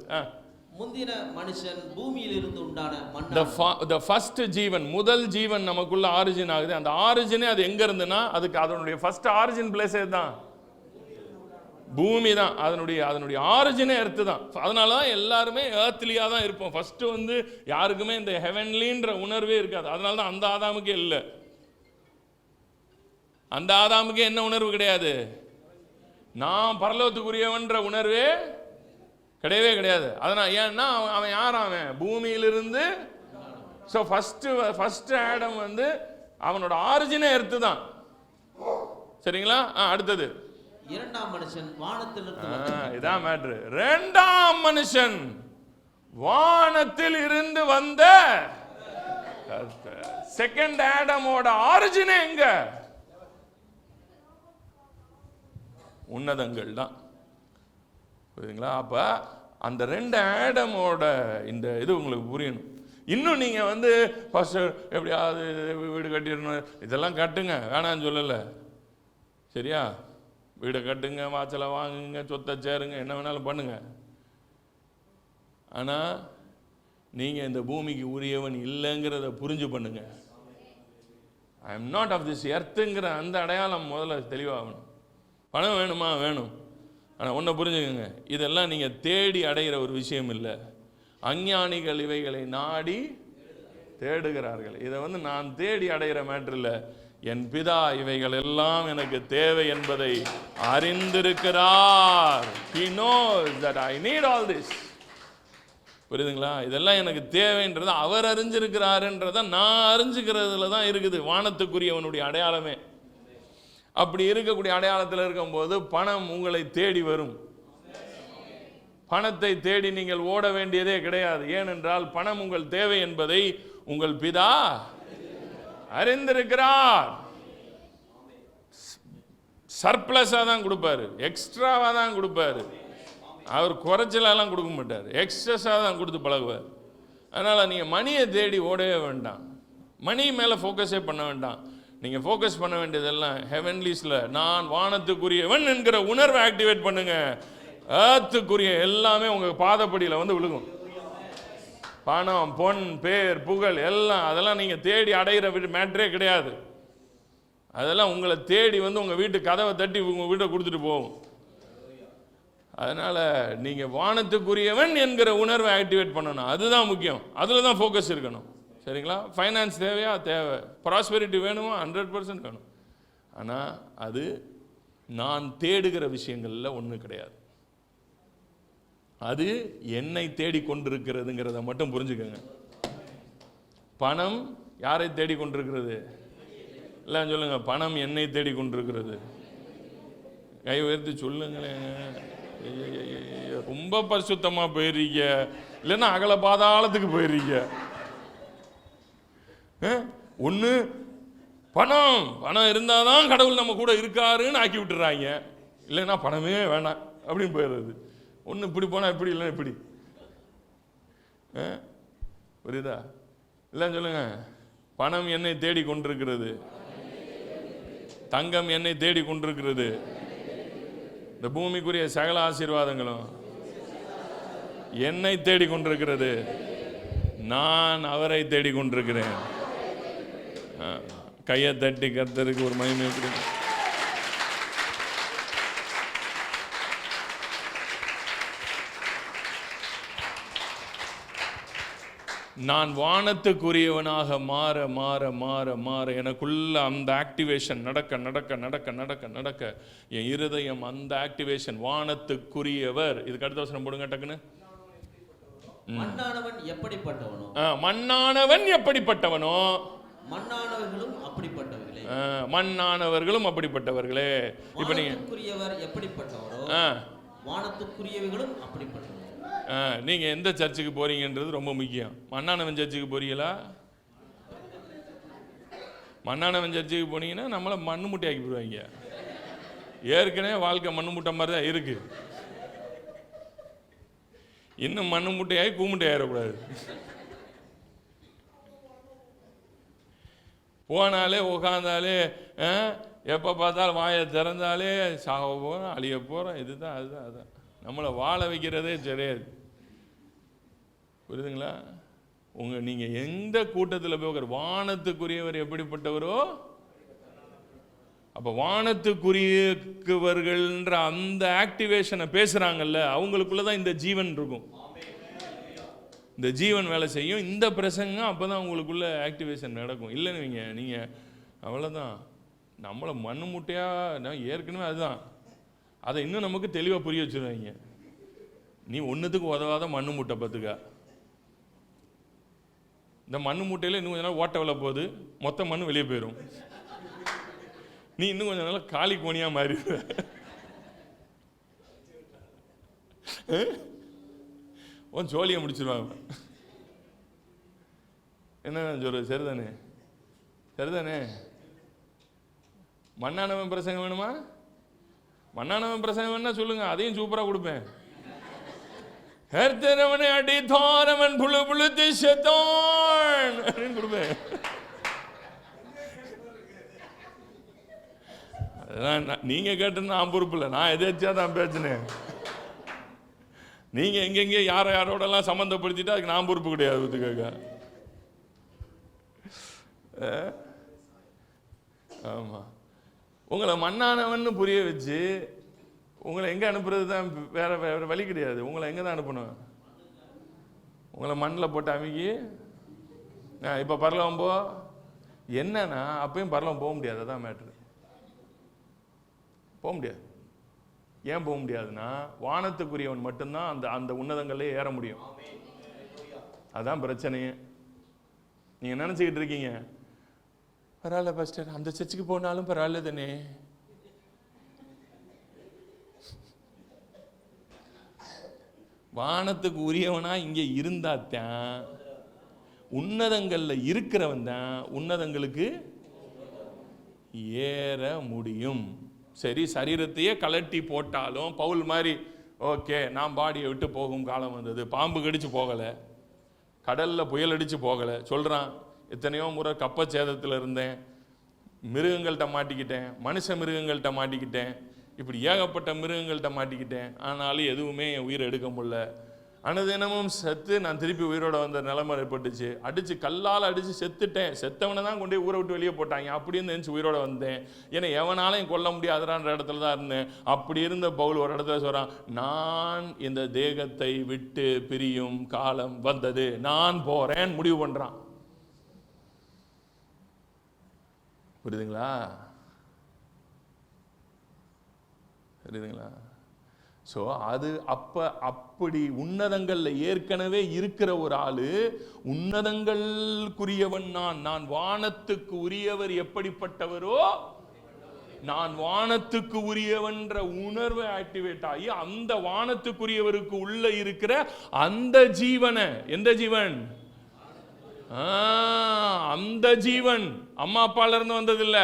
முந்தின மனுஷன் பூமியில் இருந்து உண்டான the first ஜீவன், முதல் ஜீவன் நமக்குள்ள ஆரிஜின் ஆகுது. அந்த ஆரிஜினே அது எங்க இருந்துன்னா அதுக்கு அதனுடைய ஃபர்ஸ்ட் ஆரிஜின் பிளேஸ் தான் பூமி தான். அதனுடைய ஆரிஜினே எர்த்து தான். அதனால தான் எல்லாருமே ஏர்த்லியா தான் இருப்போம். ஃபர்ஸ்ட் வந்து யாருக்குமே இந்த ஹெவன்லின்ற உணர்வே இருக்காது. அதனால தான் அந்த ஆதாமுக்கே இல்லை. அந்த ஆதாமுக்கே என்ன உணர்வு கிடையாது? நான் பரலோகத்துக்குரியவன்ற உணர்வே கிடையவே கிடையாது. அதனால் ஏன்னா அவன் யார்? அவன் பூமியிலிருந்து. ஸோ ஃபர்ஸ்ட் ஆடம் வந்து அவனோட ஆரிஜினே எர்த்து தான். சரிங்களா? அடுத்தது இரண்டாம் மனுஷன் வானத்தில் இருந்து. இதான் மேட்ரு. இரண்டாம் மனுஷன் வானத்தில் இருந்து வந்த செகண்ட் ஆடமோட ஆரிஜினே எங்க? உன்னதங்கள் தான். புரியுதுங்களா? அப்ப அந்த ரெண்டு ஆடமோட இந்த இது உங்களுக்கு புரியணும். இன்னும் நீங்க வந்து ஃபர்ஸ்ட் எப்படியாவது வீடு கட்டிடணும், இதெல்லாம் கட்டுங்க, வேணான்னு சொல்லலை. சரியா? வீடை கட்டுங்க, வாசலை வாங்குங்க, சொத்தை சேருங்க, என்ன வேணாலும் பண்ணுங்க. ஆனால் நீங்கள் இந்த பூமிக்கு உரியவன் இல்லைங்கிறத புரிஞ்சு பண்ணுங்க. I am not of this எர்த்துங்கிற அந்த அடையாளம் முதல்ல தெளிவாகணும். பணம் வேணுமா? வேணும். ஆனால் ஒன்றை புரிஞ்சுக்கோங்க, இதெல்லாம் நீங்கள் தேடி அடைகிற ஒரு விஷயம் இல்லை. அஞ்ஞானிகள் இவைகளை நாடி தேடுகிறார்கள். இதை வந்து நான் தேடி அடைகிற மேட்டர் இல்லை. என் பிதா இவைகள் எல்லாம் எனக்கு தேவை என்பதை அறிந்திருக்கிறார். He knows that I need all this. புரியுதுங்களா? இதெல்லாம் எனக்கு தேவைன்றது அவர் அறிஞ்சிருக்கிறாருன்றத நான் அறிஞ்சுக்கிறதுல தான் இருக்குது வானத்துக்குரியவனுடைய அடையாளமே. அப்படி இருக்கக்கூடிய அடையாளத்தில் இருக்கும்போது பணம் உங்களை தேடி வரும். பணத்தை தேடி நீங்கள் ஓட வேண்டியதே கிடையாது. ஏனென்றால் பணம் உங்கள் தேவை என்பதை உங்கள் பிதா அறிந்திருக்கிறார். சர்ப்ளஸா தான் கொடுப்பாரு, எக்ஸ்ட்ராவா தான் கொடுப்பாரு. அவர் குறைச்சலாம் கொடுக்க மாட்டார், எக்ஸஸா தான் கொடுத்து பழகுவார். அதனால நீங்க மணியை தேடி ஓடவே வேண்டாம், மணி மேல ஃபோக்கஸே பண்ண வேண்டாம். நீங்க ஃபோக்கஸ் பண்ண வேண்டியதெல்லாம் ஹெவன்லிஸ்ல நான் வானத்துக்குரியவன் என்கிற உணர்வை ஆக்டிவேட் பண்ணுங்க. ஏர்த்துக்குரிய எல்லாமே உங்க பாதப்படியில் வந்து விழுகும். பணம், பொன், பேர், புகழ் எல்லாம் அதெல்லாம் நீங்கள் தேடி அடைகிற மேட்டரே கிடையாது. அதெல்லாம் உங்களை தேடி வந்து உங்கள் வீட்டு கதவை தட்டி உங்கள் வீட்டை கொடுத்துட்டு போகும். அதனால் நீங்கள் வானத்துக்குரியவன் என்கிற உணர்வை ஆக்டிவேட் பண்ணணும். அதுதான் முக்கியம். அதில் தான் ஃபோக்கஸ் இருக்கணும். சரிங்களா? ஃபைனான்ஸ் தேவையா? தேவை. ப்ராஸ்பெரிட்டி வேணுமா? 100% வேணும். ஆனால் அது நான் தேடுகிற விஷயங்களில் ஒன்றும் கிடையாது. அது என்னை தேடிக்கொண்டிருக்கிறதுங்கிறத மட்டும் புரிஞ்சுக்கோங்க. பணம் யாரை தேடிக்கொண்டிருக்கிறது? இல்லை சொல்லுங்க, பணம் என்னை தேடிக்கொண்டிருக்கிறது. கை உயர்த்தி சொல்லுங்களேங்க. ரொம்ப பரிசுத்தமாக போயிடுறீங்க, இல்லைன்னா அகல பாதாளத்துக்கு போயிடுறீங்க. ஒன்று பணம் இருந்தாதான் கடவுள் நம்ம கூட இருக்காருன்னு ஆக்கி விட்டுறாங்க. இல்லைன்னா பணமே வேணாம் அப்படின்னு போயிடுறது. ஒன்று இப்படி போனால் இப்படி, இல்லைன்னா இப்படி. புரியுதா? இல்லைன்னு சொல்லுங்க. பணம் என்னை தேடி கொண்டிருக்கிறது, தங்கம் என்னை தேடி கொண்டிருக்கிறது, இந்த பூமிக்குரிய சகல ஆசீர்வாதங்களும் என்னை தேடி கொண்டிருக்கிறது, நான் அவரை தேடி கொண்டிருக்கிறேன். கையை தட்டி கர்த்தருக்கு ஒரு மகிமை கொடுங்க. நான் வானத்துக்குரியவனாக மாற மாற மாற மாற எனக்குள்ள அந்த ஆக்டிவேஷன் நடக்க நடக்க நடக்க நடக்க நடக்க என் இருதயம் அந்த ஆக்டிவேஷன் வானத்துக்குரியவர். இதுக்கு அடுத்த வசனம் போடுங்க டக்குன்னு. மண்ணானவன் எப்படிப்பட்டவனோ, மண்ணானவன் எப்படிப்பட்டவனோ, மண்ணானவர்களும் அப்படிப்பட்டவர்களே. மண்ணானவர்களும் அப்படிப்பட்டவர்களே. இப்ப நீங்க எப்படிப்பட்டவரோ வானத்துக்குரியவர்களும் அப்படிப்பட்டவர்கள். நீங்க எந்த சர்ச்சுக்கு போறீங்கன்றது ரொம்ப முக்கியம். மண்ணானவன் சர்ச்சுக்கு போறீங்களா? மண்ணானவன் சர்ச்சுக்கு போனீங்கன்னா நம்மளை மண்ணு முட்டை ஆக்கி போடுவாங்க. ஏற்கனவே வாழ்க்கை மண்ணு முட்டை மாதிரி தான் இருக்கு. இன்னும் மண்ணு முட்டையாகி கூமுட்டை ஆயிடக்கூடாது. போனாலே உட்காந்தாலே எப்போ பார்த்தாலும் வாயை திறந்தாலே சாக போகிறோம், அழிய போகிறோம், இதுதான் அதுதான் அதுதான். நம்மளை வாழ வைக்கிறதே சரியாது. புரியுதுங்களா? நீங்கள் எந்த கூட்டத்தில் போய் வானத்துக்குரியவர் எப்படிப்பட்டவரோ, அப்போ வானத்துக்குரியவர்கள்ன்ற அந்த ஆக்டிவேஷனை பேசுகிறாங்கல்ல, அவங்களுக்குள்ளதான் இந்த ஜீவன் இருக்கும். இந்த ஜீவன் வேலை செய்யும். இந்த பிரசங்கம் அப்போ தான் உங்களுக்குள்ள ஆக்டிவேஷன் நடக்கும். இல்லைன்னு நீங்கள் அவ்வளோதான். நம்மளை மண்ணு முட்டையாக ஏற்கனவே அதுதான். அதை இன்னும் நமக்கு தெளிவாக புரிய வச்சுருவாங்க. நீ ஒன்றுத்துக்கு உதவாத மண்ணு மூட்டை பார்த்துக்க. இந்த மண்ணு மூட்டையில் இன்னும் கொஞ்ச நாள் ஓட்ட வில போகுது, மொத்த மண்ணு வெளியே போயிடும். நீ இன்னும் கொஞ்ச நாள் காலி கோணியாக மாறிடுவ. உன் ஜோலியை முடிச்சிருவாங்க. என்ன சொல்றது? சரிதானே? சரிதானே? மண்ணானவன் பிரசங்கம் வேணுமா? மண்ணானவன் பிரசங்கம் வேணும்னா சொல்லுங்க, அதையும் சூப்பராக கொடுப்பேன். ஹர்த்தனவனை அடித்தாரவன் புழு புழுத்து செத்தான் அப்படின்னு கொடுப்பேன். அதெல்லாம் நீங்க கேட்டு நான் பொறுப்பு இல்லை. நான் எதாச்சியா தான் பேசினேன். நீங்க எங்கெங்கே யாரோடலாம் சம்மந்தப்படுத்திட்டு அதுக்கு நான் பொறுப்பு கிடையாது. ஆமா, உங்களை மண்ணானவன்னு புரிய வச்சு உங்களை எங்கே அனுப்புறது தான் வேற வேற வழி கிடையாது. உங்களை எங்கே தான் அனுப்பணும்? உங்களை மண்ணில் போட்டு அமைக்கி இப்போ பரலவம் போ. என்னன்னா அப்பயும் பரலவம் போக முடியாது. அதான் மேட்ரு. போக முடியாது. ஏன் போக முடியாதுன்னா, வானத்துக்குரியவன் மட்டும்தான் அந்த அந்த உன்னதங்களே ஏற முடியும். அதான் பிரச்சனையே. நீங்கள் நினச்சிக்கிட்டு இருக்கீங்க, பரவாயில்ல பாஸ்டர், அந்த சர்ச்சுக்கு போனாலும் பரவாயில்ல தானே. வானத்துக்கு உரியவனா இங்கே இருந்தாத்தான், உன்னதங்கள்ல இருக்கிறவன் தான் உன்னதங்களுக்கு ஏற முடியும். சரி, சரீரத்தையே கலட்டி போட்டாலும் பவுல் மாதிரி ஓகே, நான் பாடியை விட்டு போகும் காலம் வந்தது. பாம்பு கடிச்சு போகலை, கடலில் புயல் அடித்து போகலை. சொல்கிறான், எத்தனையோ முறை கப்ப சேதத்தில் இருந்தேன், மிருகங்கள்கிட்ட மாட்டிக்கிட்டேன், மனுஷ மிருகங்கள்கிட்ட மாட்டிக்கிட்டேன், இப்படி ஏகப்பட்ட மிருகங்கள்கிட்ட மாட்டிக்கிட்டேன். ஆனாலும் எதுவுமே என் உயிரை எடுக்க முடியல. அனுதினமும் செத்து நான் திருப்பி உயிரோட வந்த நிலைமை ஏற்பட்டுச்சு. அடித்து கல்லால் அடித்து செத்துட்டேன். செத்தவனை தான் கொண்டு போய் ஊரை விட்டு வெளியே போட்டாங்க. அப்படின்னு நினச்சி உயிரோட வந்தேன். ஏன்னா எவனாலையும் கொல்ல முடியாதுன்ற இடத்துல தான் இருந்தேன். அப்படி இருந்த பவுல் ஒரு இடத்துல சொல்கிறான், நான் இந்த தேகத்தை விட்டு பிரியும் காலம் வந்தது, நான் போகிறேன் முடிவு பண்ணுறான். புரியுதுங்களா? புரியுதுங்களா? ஸோ அது அப்படி உன்னதங்களில் ஏற்கனவே இருக்கிற ஒரு ஆளு, உன்னதங்களுக்குரியவன் நான் வானத்துக்கு உரியவர் எப்படிப்பட்டவரோ, நான் வானத்துக்கு உரியவன்ற உணர்வு ஆக்டிவேட் ஆகி அந்த வானத்துக்குரியவருக்கு உள்ள இருக்கிற அந்த ஜீவனை, எந்த ஜீவன்? அந்த ஜீவன் அம்மா அப்பால இருந்து வந்ததில்ல,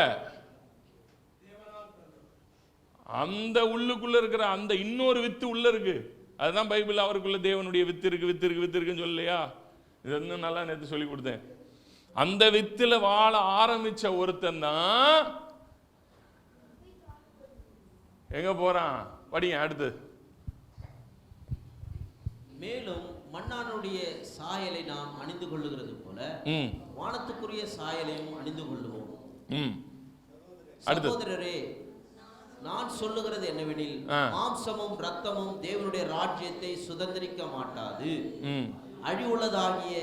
அந்த உள்ளுக்குள்ள இருக்கிற அந்த இன்னொரு வித்து உள்ள இருக்கு. அதுதான் பைபிள் அவருக்குள்ள தேவனுடைய வித்து இருக்கு, வித்து இருக்கு, வித்து இருக்குன்னு சொல்லலையா? இது இன்னும் நல்லா நேற்று சொல்லி கொடுத்தேன். அந்த வித்துல வாழ ஆரம்பிச்ச ஒருத்தன் தான் எங்க போறான்? படிங்க அடுத்து. மேலும் மன்னானுடைய சாயலை நாம் அணிந்து கொள்ளுகிறது போல வானத்துக்குரிய சாயலையும் அணிந்து கொள்ளுவோம். சகோதரரே, நான் சொல்லுகிறது என்னவெனில், மாம்சமும் இரத்தமும் தேவனுடைய ராஜ்யத்தை சுதந்திரிக்க மாட்டாது, அழிவுள்ளதாகிய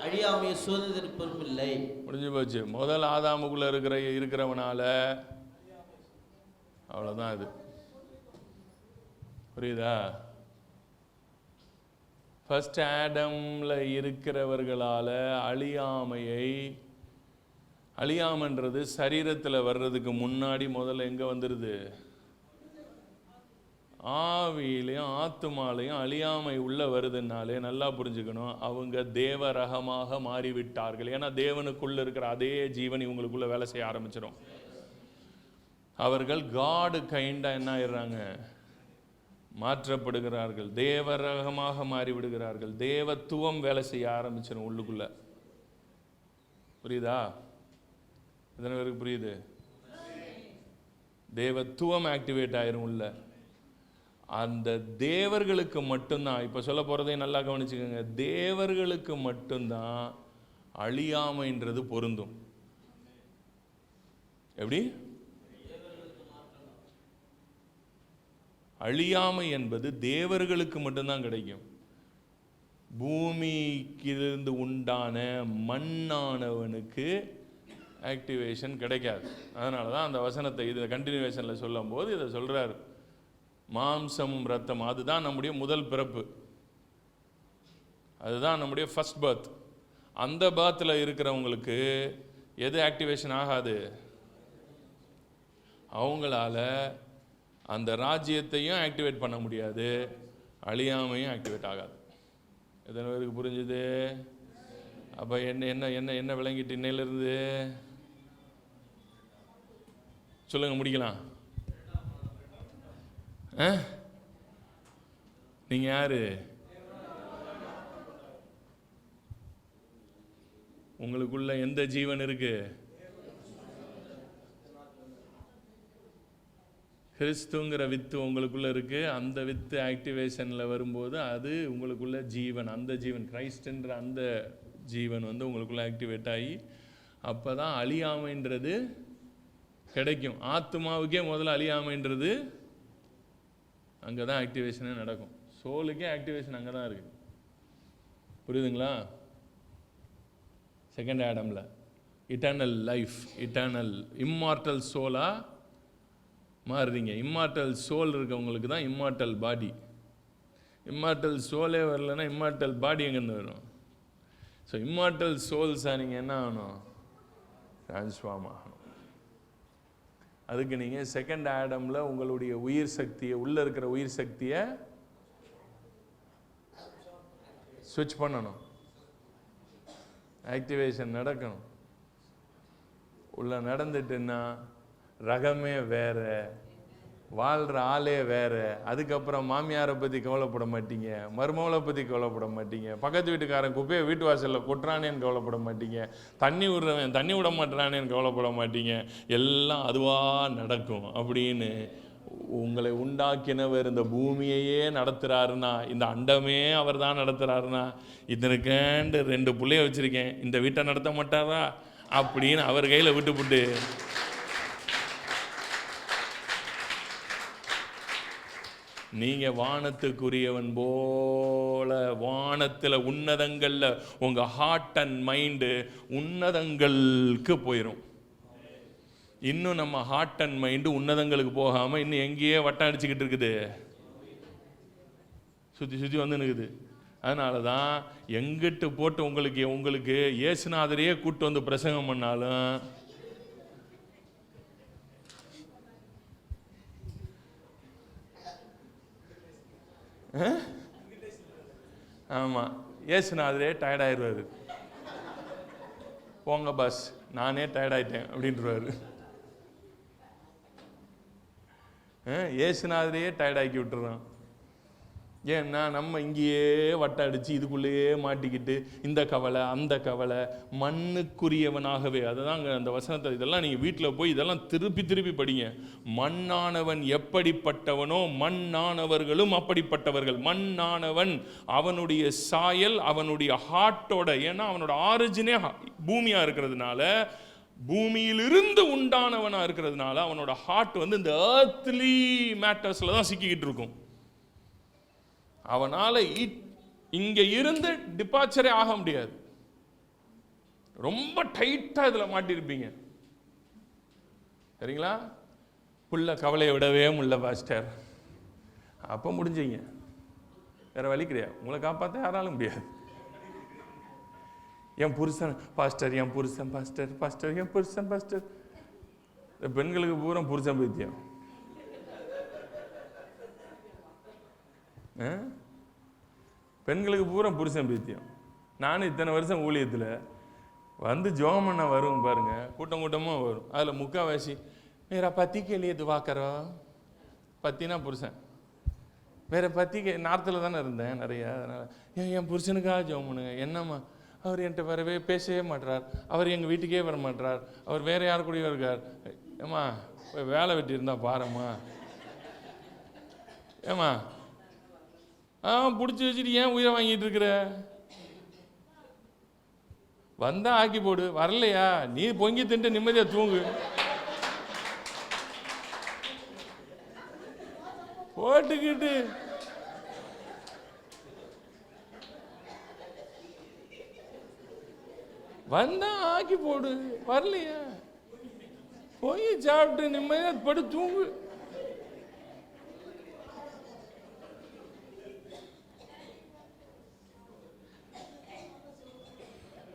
அழியாமையை சுதந்திரிப்பதும் இல்லை. முடிஞ்சு போச்சு. முதல் ஆதாமுக்குள்ள இருக்கிறவனால அவ்வளவுதான். இது புரியுதா? ஃபர்ஸ்ட் ஆடம்ல இருக்கிறவர்களால அழியாமன்றது சரீரத்தில் வர்றதுக்கு முன்னாடி முதல்ல எங்க வந்துருது? ஆவியிலையும் ஆத்துமாலையும் அழியாமை உள்ள வருதுனாலே நல்லா புரிஞ்சுக்கணும், அவங்க தேவ ரகமாக மாறிவிட்டார்கள். ஏன்னா தேவனுக்குள்ள இருக்கிற அதே ஜீவன் இவங்களுக்குள்ள வேலை செய்ய ஆரம்பிச்சிடும். அவர்கள் காடு கைண்டா என்ன ஆயிடுறாங்க? மாற்றப்படுகிறார்கள், தேவ ரகமாக மாறிவிடுகிறார்கள். தேவத்துவம் வேலை செய்ய ஆரம்பிச்சிடும் உள்ளுக்குள்ள. புரியுதா? எத்தனை பேருக்கு புரியுது? தேவத்துவம் ஆக்டிவேட் ஆயிரும் உள்ள. அந்த தேவர்களுக்கு மட்டும்தான், இப்ப சொல்ல போறதையும் நல்லா கவனிச்சுக்கோங்க, தேவர்களுக்கு மட்டும்தான் அழியாமைன்றது பொருந்தும். எப்படி? அழியாமை என்பது தேவர்களுக்கு மட்டும்தான் கிடைக்கும். பூமிக்கிலிருந்து உண்டான மண்ணானவனுக்கு ஆக்டிவேஷன் கிடைக்காது. அதனால தான் அந்த வசனத்தை இது கண்டினியூவேஷனில் சொல்லும் போது இதை சொல்றாரு, மாம்சமும் இரத்தமும் அதுதான் நம்முடைய முதல் பிறப்பு, அதுதான் நம்முடைய ஃபர்ஸ்ட் பர்த். அந்த பர்த்தில் இருக்கிறவங்களுக்கு எது ஆக்டிவேஷன் ஆகாது? அவங்களால அந்த ராஜ்யத்தையும் ஆக்டிவேட் பண்ண முடியாது, அழியாமையும் ஆக்டிவேட் ஆகாது. எத்தனை பேருக்கு புரிஞ்சுது? அப்போ என்ன என்ன என்ன என்ன விளங்கிட்டு இன்னையிலிருந்து சொல்லுங்க, முடிக்கலாம். நீங்க யாரு? உங்களுக்குள்ள எந்த ஜீவன் இருக்கு? கிறிஸ்துங்கிற வித்து உங்களுக்குள்ள இருக்கு. அந்த வித்து ஆக்டிவேஷன்ல வரும்போது அது உங்களுக்குள்ள ஜீவன், அந்த ஜீவன் கிரைஸ்ட்ன்ற அந்த ஜீவன் உங்களுக்குள்ள ஆக்டிவேட் ஆகி அப்பதான் அழியாமைன்றது கிடைக்கும். ஆத்மாவுக்கே முதல்ல அழியாமைன்றது அங்கதான் ஆக்டிவேஷனே நடக்கும். சோலுக்கே ஆக்டிவேஷன் அங்கதான் இருக்கு. புரியுதுங்களா? செகண்ட் ஆடம்ல இட்டர்னல் லைஃப், இட்டர்னல் இம்மார்டல் சோலா மாறுறீங்க. இம்மார்டல் சோல் இருக்கவங்களுக்கு தான் இம்மார்டல் பாடி. இம்மார்டல் சோலே வரலன்னா இம்மார்டல் பாடி எங்கேருந்து வரும்? ஸோ இம்மார்டல் சோல்ஸாக நீங்கள் என்ன ஆகணும்? டிரான்ஸ்ஃபார்ம் ஆகணும். அதுக்கு நீங்கள் செகண்ட் ஆடம்ல உங்களுடைய உயிர் சக்தியை, உள்ளே இருக்கிற உயிர் சக்தியை ஸ்விட்ச் பண்ணணும், ஆக்டிவேஷன் நடக்கணும். உள்ள நடந்துட்டுன்னா ரகமே வேற, வாழ்கிற ஆளே வேற. அதுக்கப்புறம் மாமியாரை பற்றி கவலைப்பட மாட்டீங்க, மருமகளை பற்றி கவலைப்பட மாட்டீங்க, பக்கத்து வீட்டுக்காரன் குப்பையை வீட்டு வாசலில் கொட்டுறானேன்னு கவலைப்பட மாட்டீங்க, தண்ணி விடுறவன் தண்ணி விட மாட்டுறானேன்னு கவலைப்பட மாட்டீங்க. எல்லாம் அதுவாக நடக்கும். அப்படின்னு உங்களை உண்டாக்கினவர் இந்த பூமியையே நடத்துகிறாருன்னா, இந்த அண்டமே அவர் தான் நடத்துகிறாருன்னா, இதற்கேண்டு 2 பிள்ளைய வச்சுருக்கேன், இந்த வீட்டை நடத்த மாட்டாரா அப்படின்னு அவர் கையில் விட்டுப்புட்டு நீங்க வானத்துக்குரியவன் போல வானத்தில் உன்னதங்கள்ல உங்க ஹார்ட் அண்ட் மைண்டு உன்னதங்களுக்கு போயிடும். இன்னும் நம்ம ஹார்ட் அண்ட் மைண்டு உன்னதங்களுக்கு போகாம இன்னும் எங்கேயே வட்டம் அடிச்சுக்கிட்டு இருக்குது, சுற்றி சுற்றி வந்து நிற்குது. அதனால தான் எங்கிட்டு போட்டு உங்களுக்கு இயேசுநாதரையே கூட்டு வந்து பிரசங்கம் பண்ணாலும் ஆமாம், இயேசுநாதரே டயர்டாயிருவாரு. போங்க பாஸ் நானே டயர்டாயிட்டேன் அப்படின்றவாரு. ஏசுநாதரையே டயர்டாக்கி விட்டுறான். ஏன்னா நம்ம இங்கேயே வட்ட அடிச்சு இதுக்குள்ளேயே மாட்டிக்கிட்டு இந்த கவலை அந்த கவலை, மண்ணுக்குரியவனாகவே. அதுதான் அந்த வசனத்தை இதெல்லாம் நீங்கள் வீட்டில் போய் இதெல்லாம் திருப்பி திருப்பி படிங்க. மண்ணானவன் எப்படிப்பட்டவனோ மண்ணானவர்களும் அப்படிப்பட்டவர்கள். மண்ணானவன் அவனுடைய சாயல் அவனுடைய ஹார்ட்டோட, ஏன்னா அவனோட ஆரிஜினே பூமியாக இருக்கிறதுனால, பூமியிலிருந்து உண்டானவனா இருக்கிறதுனால அவனோட ஹார்ட் வந்து இந்த earthly மேட்டர்ஸ்ல தான் சிக்கிக்கிட்டு இருக்கும். அவனால இங்க இருந்து டிபார்ச்சரே ஆக முடியாது. ரொம்ப டைட்டா இதுல மாட்டிருப்பீங்க. சரிங்களா? புள்ள கவலையை விடவே முடியல பாஸ்டர், அப்ப முடிஞ்சீங்க. வேற வழி கிடையாது, உங்களை காப்பாற்ற யாராலும் முடியாது. என் புருஷன் பாஸ்டர், என் புருஷன் பாஸ்டர், பாஸ்டர் என் புருஷன் பாஸ்டர். இந்த பெண்களுக்கு பூரா புருஷன் பைத்தியம். பெண்களுக்கு பூரா புருஷன் பைத்தியம். நானும் இத்தனை வருஷம் ஊழியத்தில் வந்து ஜோம் பண்ண வரும் பாருங்க, கூட்டம் கூட்டமாக வரும். அதில் முக்கால்வாசி மேரா பத்தி கேலியே துவா கரோ. பத்தினா புருஷன். வேற பத்தி நார்த்தில் தானே இருந்தேன் நிறைய, அதனால் என் புருஷனுக்காக ஜோம் பண்ணுங்க. என்னம்மா அவர் என்கிட்ட வரவே பேசவே மாட்டார், அவர் எங்கள் வீட்டுக்கே வர மாட்டார், அவர் வேற யார் கூடயும் இருக்கார். ஏம்மா வேலை வெட்டி இருந்தா பாரும்மா. ஏம்மா பிடிச்சி வச்சுட்டு ஏன் உயிரை வாங்கிட்டு இருக்கிற? வந்தா ஆக்கி போடு, வரலையா நீ பொங்கி தின்ட்டு நிம்மதியா தூங்கு. போட்டுக்கிட்டு வந்தா ஆக்கி போடு, வரலையா போய் சாப்பிட்டு நிம்மதியா படு தூங்கு.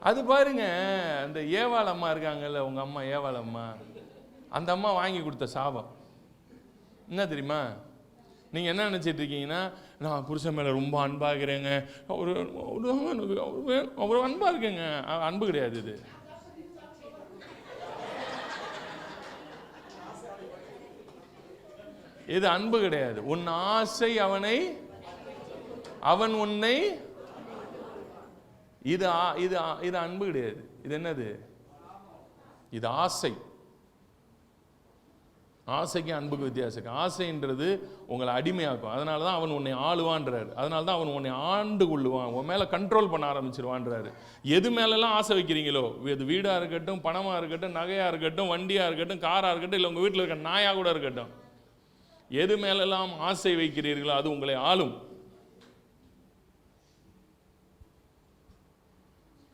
அது பாருங்க, அந்த ஏவாள் அம்மா இருக்காங்கல்ல, உங்க அம்மா ஏவாள் அம்மா, அந்த அம்மா வாங்கி கொடுத்த சாபம் என்ன தெரியுமா? நீங்க என்ன நினைச்சிட்டு இருக்கீங்கன்னா, நான் புருஷன் மேல ரொம்ப அன்பாகிறேங்க, அவர் அன்பா இருக்குங்க. அன்பு கிடையாது இது. இது அன்பு கிடையாது. உன் ஆசை அவனை, அவன் உன்னை, இது இது இது அன்பு கிடையாது. இது என்னது? இது ஆசை. ஆசைக்கு அன்புக்கு வித்தியாசம். ஆசைன்றது உங்களை அடிமையாக்கும். அதனால தான் அவன் உன்னை ஆளுவான்றாரு. அதனால தான் அவன் உன்னை ஆண்டு கொள்ளுவான், உன் மேலே கண்ட்ரோல் பண்ண ஆரம்பிச்சிருவான்றாரு. எது மேலெல்லாம் ஆசை வைக்கிறீங்களோ, இது வீடாக இருக்கட்டும், பணமாக இருக்கட்டும், நகையாக இருக்கட்டும், வண்டியாக இருக்கட்டும், காராக இருக்கட்டும், இல்லை உங்கள் வீட்டில் இருக்க நாயாக கூட இருக்கட்டும், எது மேலெல்லாம் ஆசை வைக்கிறீர்களோ அது உங்களை ஆளும்.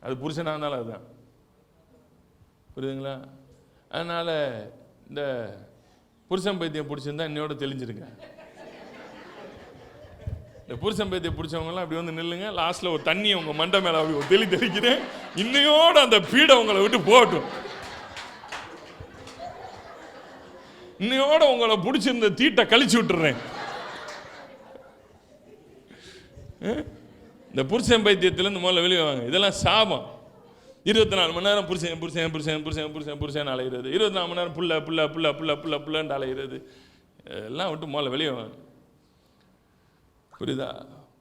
அது புருஷனாக இருந்தாலும் அதுதான். புரியுதுங்களா? அதனால் இந்த புருஷன் பைத்தியம் பிடிச்சிருந்தா இன்னையோட தெளிஞ்சிருங்க. இந்த புருஷன் பைத்தியம் பிடிச்சவங்கலாம் அப்படி வந்து நில்லுங்க. லாஸ்ட்டில் ஒரு தண்ணியை உங்கள் மண்டை மேலே அப்படி ஒரு தெளிக்கிறேன். இன்னையோட அந்த பீடை உங்களை விட்டு போகட்டும். இன்னையோட உங்களை பிடிச்சிருந்த தீட்டை கழிச்சு விட்டுறேன். இந்த புருஷன் பைத்தியத்திலேருந்து முதல்ல வெளியே வாங்க. இதெல்லாம் சாபம். 24 மணி நேரம் புருஷன் புருஷன் புருஷன் புருஷன் புருஷன் புருஷன் அலைகிறது. 24 மணி நேரம் புள்ள புள்ள புள்ள புள்ள புள்ள புள்ளன்னு அலைகிறது. எல்லாம் விட்டு முதல்ல வெளியே வாங்க. புரியுதா?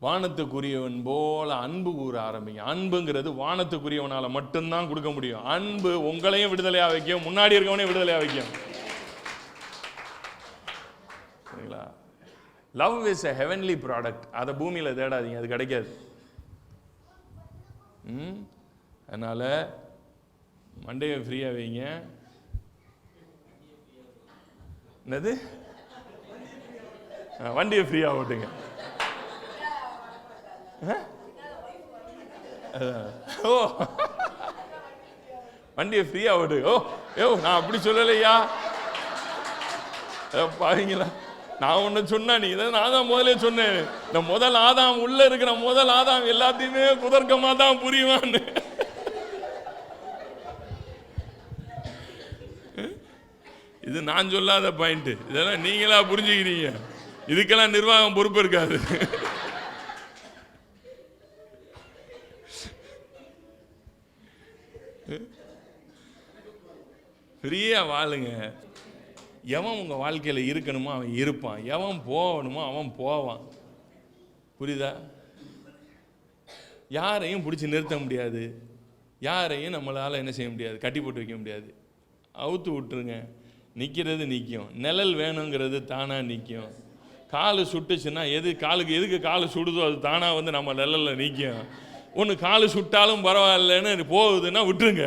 வானத்துக்குரியவன் போல அன்பு கூற ஆரம்பிங்க. அன்புங்கிறது வானத்துக்குரியவனால மட்டும்தான் கொடுக்க முடியும். அன்பு உங்களையும் விடுதலையாக வைக்கும், முன்னாடி இருக்கவனையும் விடுதலையாக வைக்கும். சரிங்களா? Love is a heavenly product. அதை பூமியில் தேடாதீங்க, அது கிடைக்காது. அதனால மண்டையை ஃப்ரீயாக வைங்க. என்னது? வண்டியை ஃப்ரீயாக ஓட்டுங்க. ஓ, வண்டியை ஃப்ரீயாக ஓட்டு. ஓ நான் அப்படி சொல்லலையா? பாருங்களா, நான் ஒன்று சொன்னா நீ இதை நான் தான் முதலே சொன்னேன். இந்த முதல் ஆதாம் உள்ள இருக்கிற முதல் ஆதாம் எல்லாத்தையுமே குதர்க்கமா தான் புரியுவான்னு. இது நான் சொல்லாத பாயிண்ட். இதெல்லாம் நீங்களா புரிஞ்சுக்கிறீங்க. இதுக்கெல்லாம் நிர்வாகம் பொறுப்பு இருக்காது. ஃப்ரீயாக வாழுங்க. எவன் உங்கள் வாழ்க்கையில் இருக்கணுமோ அவன் இருப்பான், எவன் போகணுமோ அவன் போவான். புரியுதா? யாரையும் பிடிச்சி நிறுத்த முடியாது, யாரையும் நம்மளால் என்ன செய்ய முடியாது, கட்டி போட்டு வைக்க முடியாது. அவுத்து விட்டுருங்க, நிற்கிறது நிற்கும். நிழல் வேணுங்கிறது தானாக நிற்கும். காலு சுட்டுச்சுன்னா எதுக்கு காலு சுடுதோ அது தானாக வந்து நம்ம நிழலில் நிற்கும். ஒன்று காலு சுட்டாலும் பரவாயில்லன்னு போகுதுன்னா விட்டுருங்க.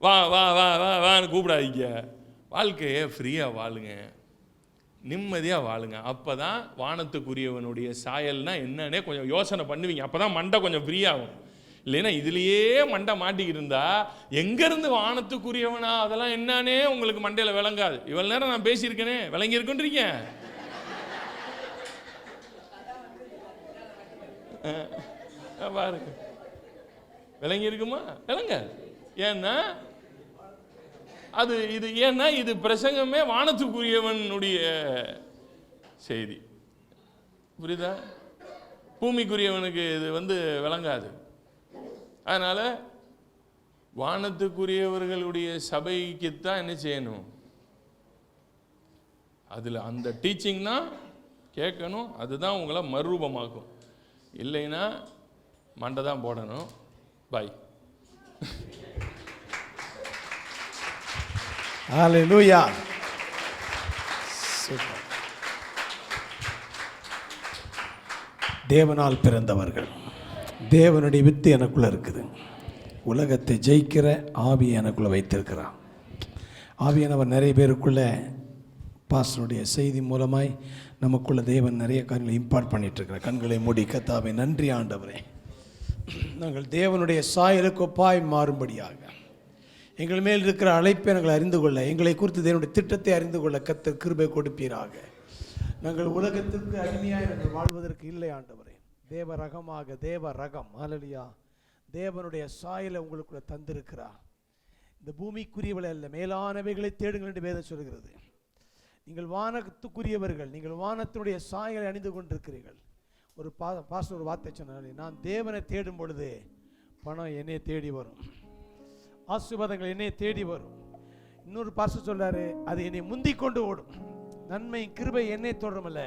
வா வா வா வா வான்னு கூப்பிடாதீங்க. வாழ்க்கையை ஃப்ரீயாக வாழுங்க, நிம்மதியாக வாழுங்க. அப்போ தான் வானத்துக்குரியவனுடைய சாயல்னா என்னன்னே கொஞ்சம் யோசனை பண்ணுவீங்க. அப்போ தான் மண்டை கொஞ்சம் ஃப்ரீயாகும். இல்லைன்னா இதுலேயே மண்டை மாட்டிக்கிட்டு இருந்தா எங்கேருந்து வானத்துக்குரியவனா அதெல்லாம் என்னன்னே உங்களுக்கு மண்டையில் விளங்காது. இவ்வளோ நேரம் நான் பேசியிருக்கேனே, விளங்கி இருக்குன்றீங்க. பாருங்க, விளங்கி இருக்குமா? விளங்க. ஏன்னா இது பிரசங்கமே வானத்துக்குரியவனுடைய செய்தி. புரியுதா? பூமிக்குரியவனுக்கு இது விளங்காது. அதனால வானத்துக்குரியவர்களுடைய சபைக்குத்தான் என்ன செய்யணும், அதில் அந்த டீச்சிங் தான் கேட்கணும். அதுதான் உங்களை மறுரூபமாக்கும். இல்லைன்னா மண்டை தான் போடணும். பாய். ஹல்லேலூயா. தேவனால் பிறந்தவர்கள், தேவனுடைய வித்து எனக்குள்ள இருக்குது. உலகத்தை ஜெயிக்கிற ஆவியை எனக்குள்ள வைத்திருக்கிறான். ஆவியானவர் நிறைய பேருக்குள்ள பாஸ்டருடைய செய்தி மூலமாய் நமக்குள்ள தேவன் நிறைய காரியங்களை இம்பார்ட் பண்ணிட்டு இருக்கிறார். கண்களை மூடி கர்த்தாவே நன்றி ஆண்டவரே, நாங்கள் தேவனுடைய சாயலுக்கு ஒப்பாய் மாறும்படியாக எங்கள் மேல் இருக்கிற அழைப்பை நாங்கள் அறிந்து கொள்ள, எங்களை குறித்து தேவனுடைய திட்டத்தை அறிந்து கொள்ள கர்த்தர் கிருபை கொடுப்பீராக. நாங்கள் உலகத்திற்கு அடிமையாய் நாங்கள் வாழ்வதற்கு இல்லை ஆண்டவரே. தேவ ரகமாக, தேவ ரகம், ஹல்லேலூயா, தேவனுடைய சாயலை உங்களுக்குள்ள தந்திருக்கிறார். இந்த பூமிக்குரியவளை அல்ல, மேலானவைகளை தேடுங்கள் என்று வேதம் சொல்கிறது. நீங்கள் வானத்துக்குரியவர்கள், நீங்கள் வானத்தினுடைய சாயலை அணிந்து கொண்டிருக்கிறீர்கள். ஒரு பாஸ்டர் ஒரு வார்த்தை சொன்னாலே, நான் தேவனை தேடும் பொழுது பணம் என்னை தேடி வரும், ஆசீர்வாதங்கள் என்னை தேடி வரும். இன்னொரு பாஸ்டர் சொல்றாரு, அது என்னை முந்திக் கொண்டு ஓடும். நன்மை கிருபை என்னை தொடருமல்ல,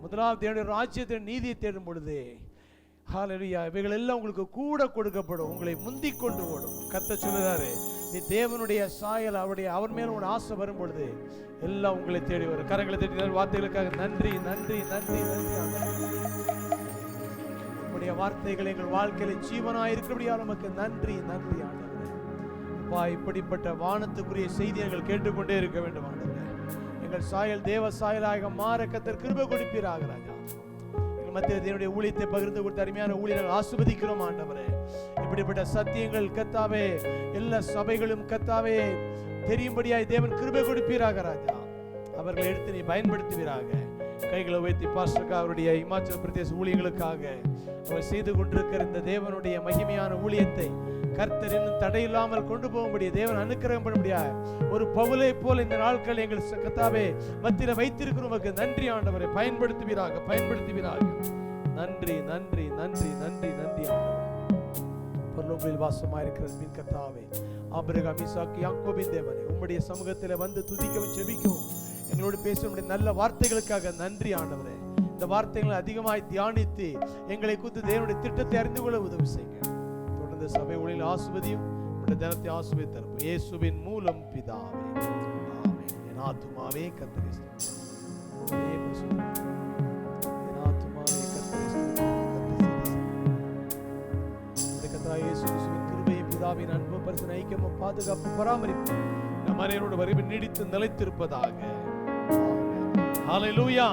முதலாவது தேவனுடைய ராஜ்யத்தின் நீதியை தேடும் பொழுது ஹல்லேலூயா இவைகள் எல்லாம் உங்களுக்கு கூட கொடுக்கப்படும், உங்களை முந்திக் கொண்டு ஓடும். கர்த்தர் சொல்றாரு, நீ தேவனுடைய சாயல் அவர் மேல ஒரு ஆசை வரும் பொழுது எல்லாம் உங்களை தேடி வரும். கரங்களை தேடி வார்த்தைகளுக்காக நன்றி நன்றி நன்றி நன்றி. உங்களுடைய வார்த்தைகள் எங்கள் வாழ்க்கையில ஜீவனாய் இருக்கிறபடியால் நமக்கு நன்றி நன்றி ஆண்டவரே. அப்பா, இப்படிப்பட்ட வானத்துக்குரிய செய்திகள் கேட்டுக்கொண்டே இருக்க வேண்டும் ஆண்டவரே. எங்கள் சாயல் தேவ சாயலாக மாற கர்த்தர் கிருபை கொடுப்பீராக ராஜா. எங்கள் மத்தியில் தேவனுடைய ஊழியத்தை பகிர்ந்து கொடுத்த அருமையான ஊழியர்கள் ஆசீர்வதிக்கிறோம் ஆண்டவரே. இப்படிப்பட்ட சத்தியங்கள் கர்த்தாவே எல்லா சபைகளும் கர்த்தாவே தெரியும்படியாய் தேவன் கிருபை கொடுப்பீராக ராஜா. அவர்களை எடுத்து நீ பயன்படுத்துவீராக. கைகளை உயர்த்தி பாஸ்டருக்காக, அவருடைய இமாச்சல பிரதேச ஊழியர்களுக்காக அவர் செய்து கொண்டிருக்கிற இந்த தேவனுடைய மகிமையான ஊழியத்தை கர்த்தர் இன்னும் தடையில்லாமல் கொண்டு போகும்படிய தேவன் அனுக்கிரகம் பண்ணும்படியா ஒரு பவுலை போல இந்த நாட்கள் எங்கள் கர்த்தாவே மத்தியில வைத்திருக்கிறோம். நன்றி ஆண்டவரை, பயன்படுத்துவீராக பயன்படுத்துவீராக. நன்றி நன்றி நன்றி நன்றி நன்றி ஆண்டவரே. பரலோகத்தில் வாசமாயிருக்கிற மீன் கர்த்தாவே, ஆபிரகாம், ஈசாக்கு, யாக்கோபின் தேவனே, உம்முடைய சமூகத்தில் வந்து துதிக்கவும் ஜெபிக்கவும் எங்களோடு பேசும் நல்ல வார்த்தைகளுக்காக நன்றி ஆண்டவரே. இந்த வார்த்தைகளை அதிகமாய் தியானித்து எங்களை குறித்து தேவனுடைய திட்டத்தை அறிந்து கொள்ள உதவி செய்யுங்க. தொடர்ந்து சபை ஊழியர்கள் ஆசீர்வதியும், உம்முடைய தினத்தை ஆசீர்வதித்தரணும். இயேசுவின் மூலம் பிதாவே, ஆமென். என் ஆத்துமாவே கர்த்தரை ஸ்தோத்திரி. என் ஆத்துமாவே கர்த்தரை ஸ்தோத்திரி. கர்த்தர் இயேசுவின் கிருபை, பிதாவின் அன்பு, பரிசுத்த ஐக்கியமும் பாதுகாப்பு பராமரிப்பு நம் அனைவரோடு வரைவில் நீடித்து நிலைத்திருப்பதாக. ஹல்லேலூயா.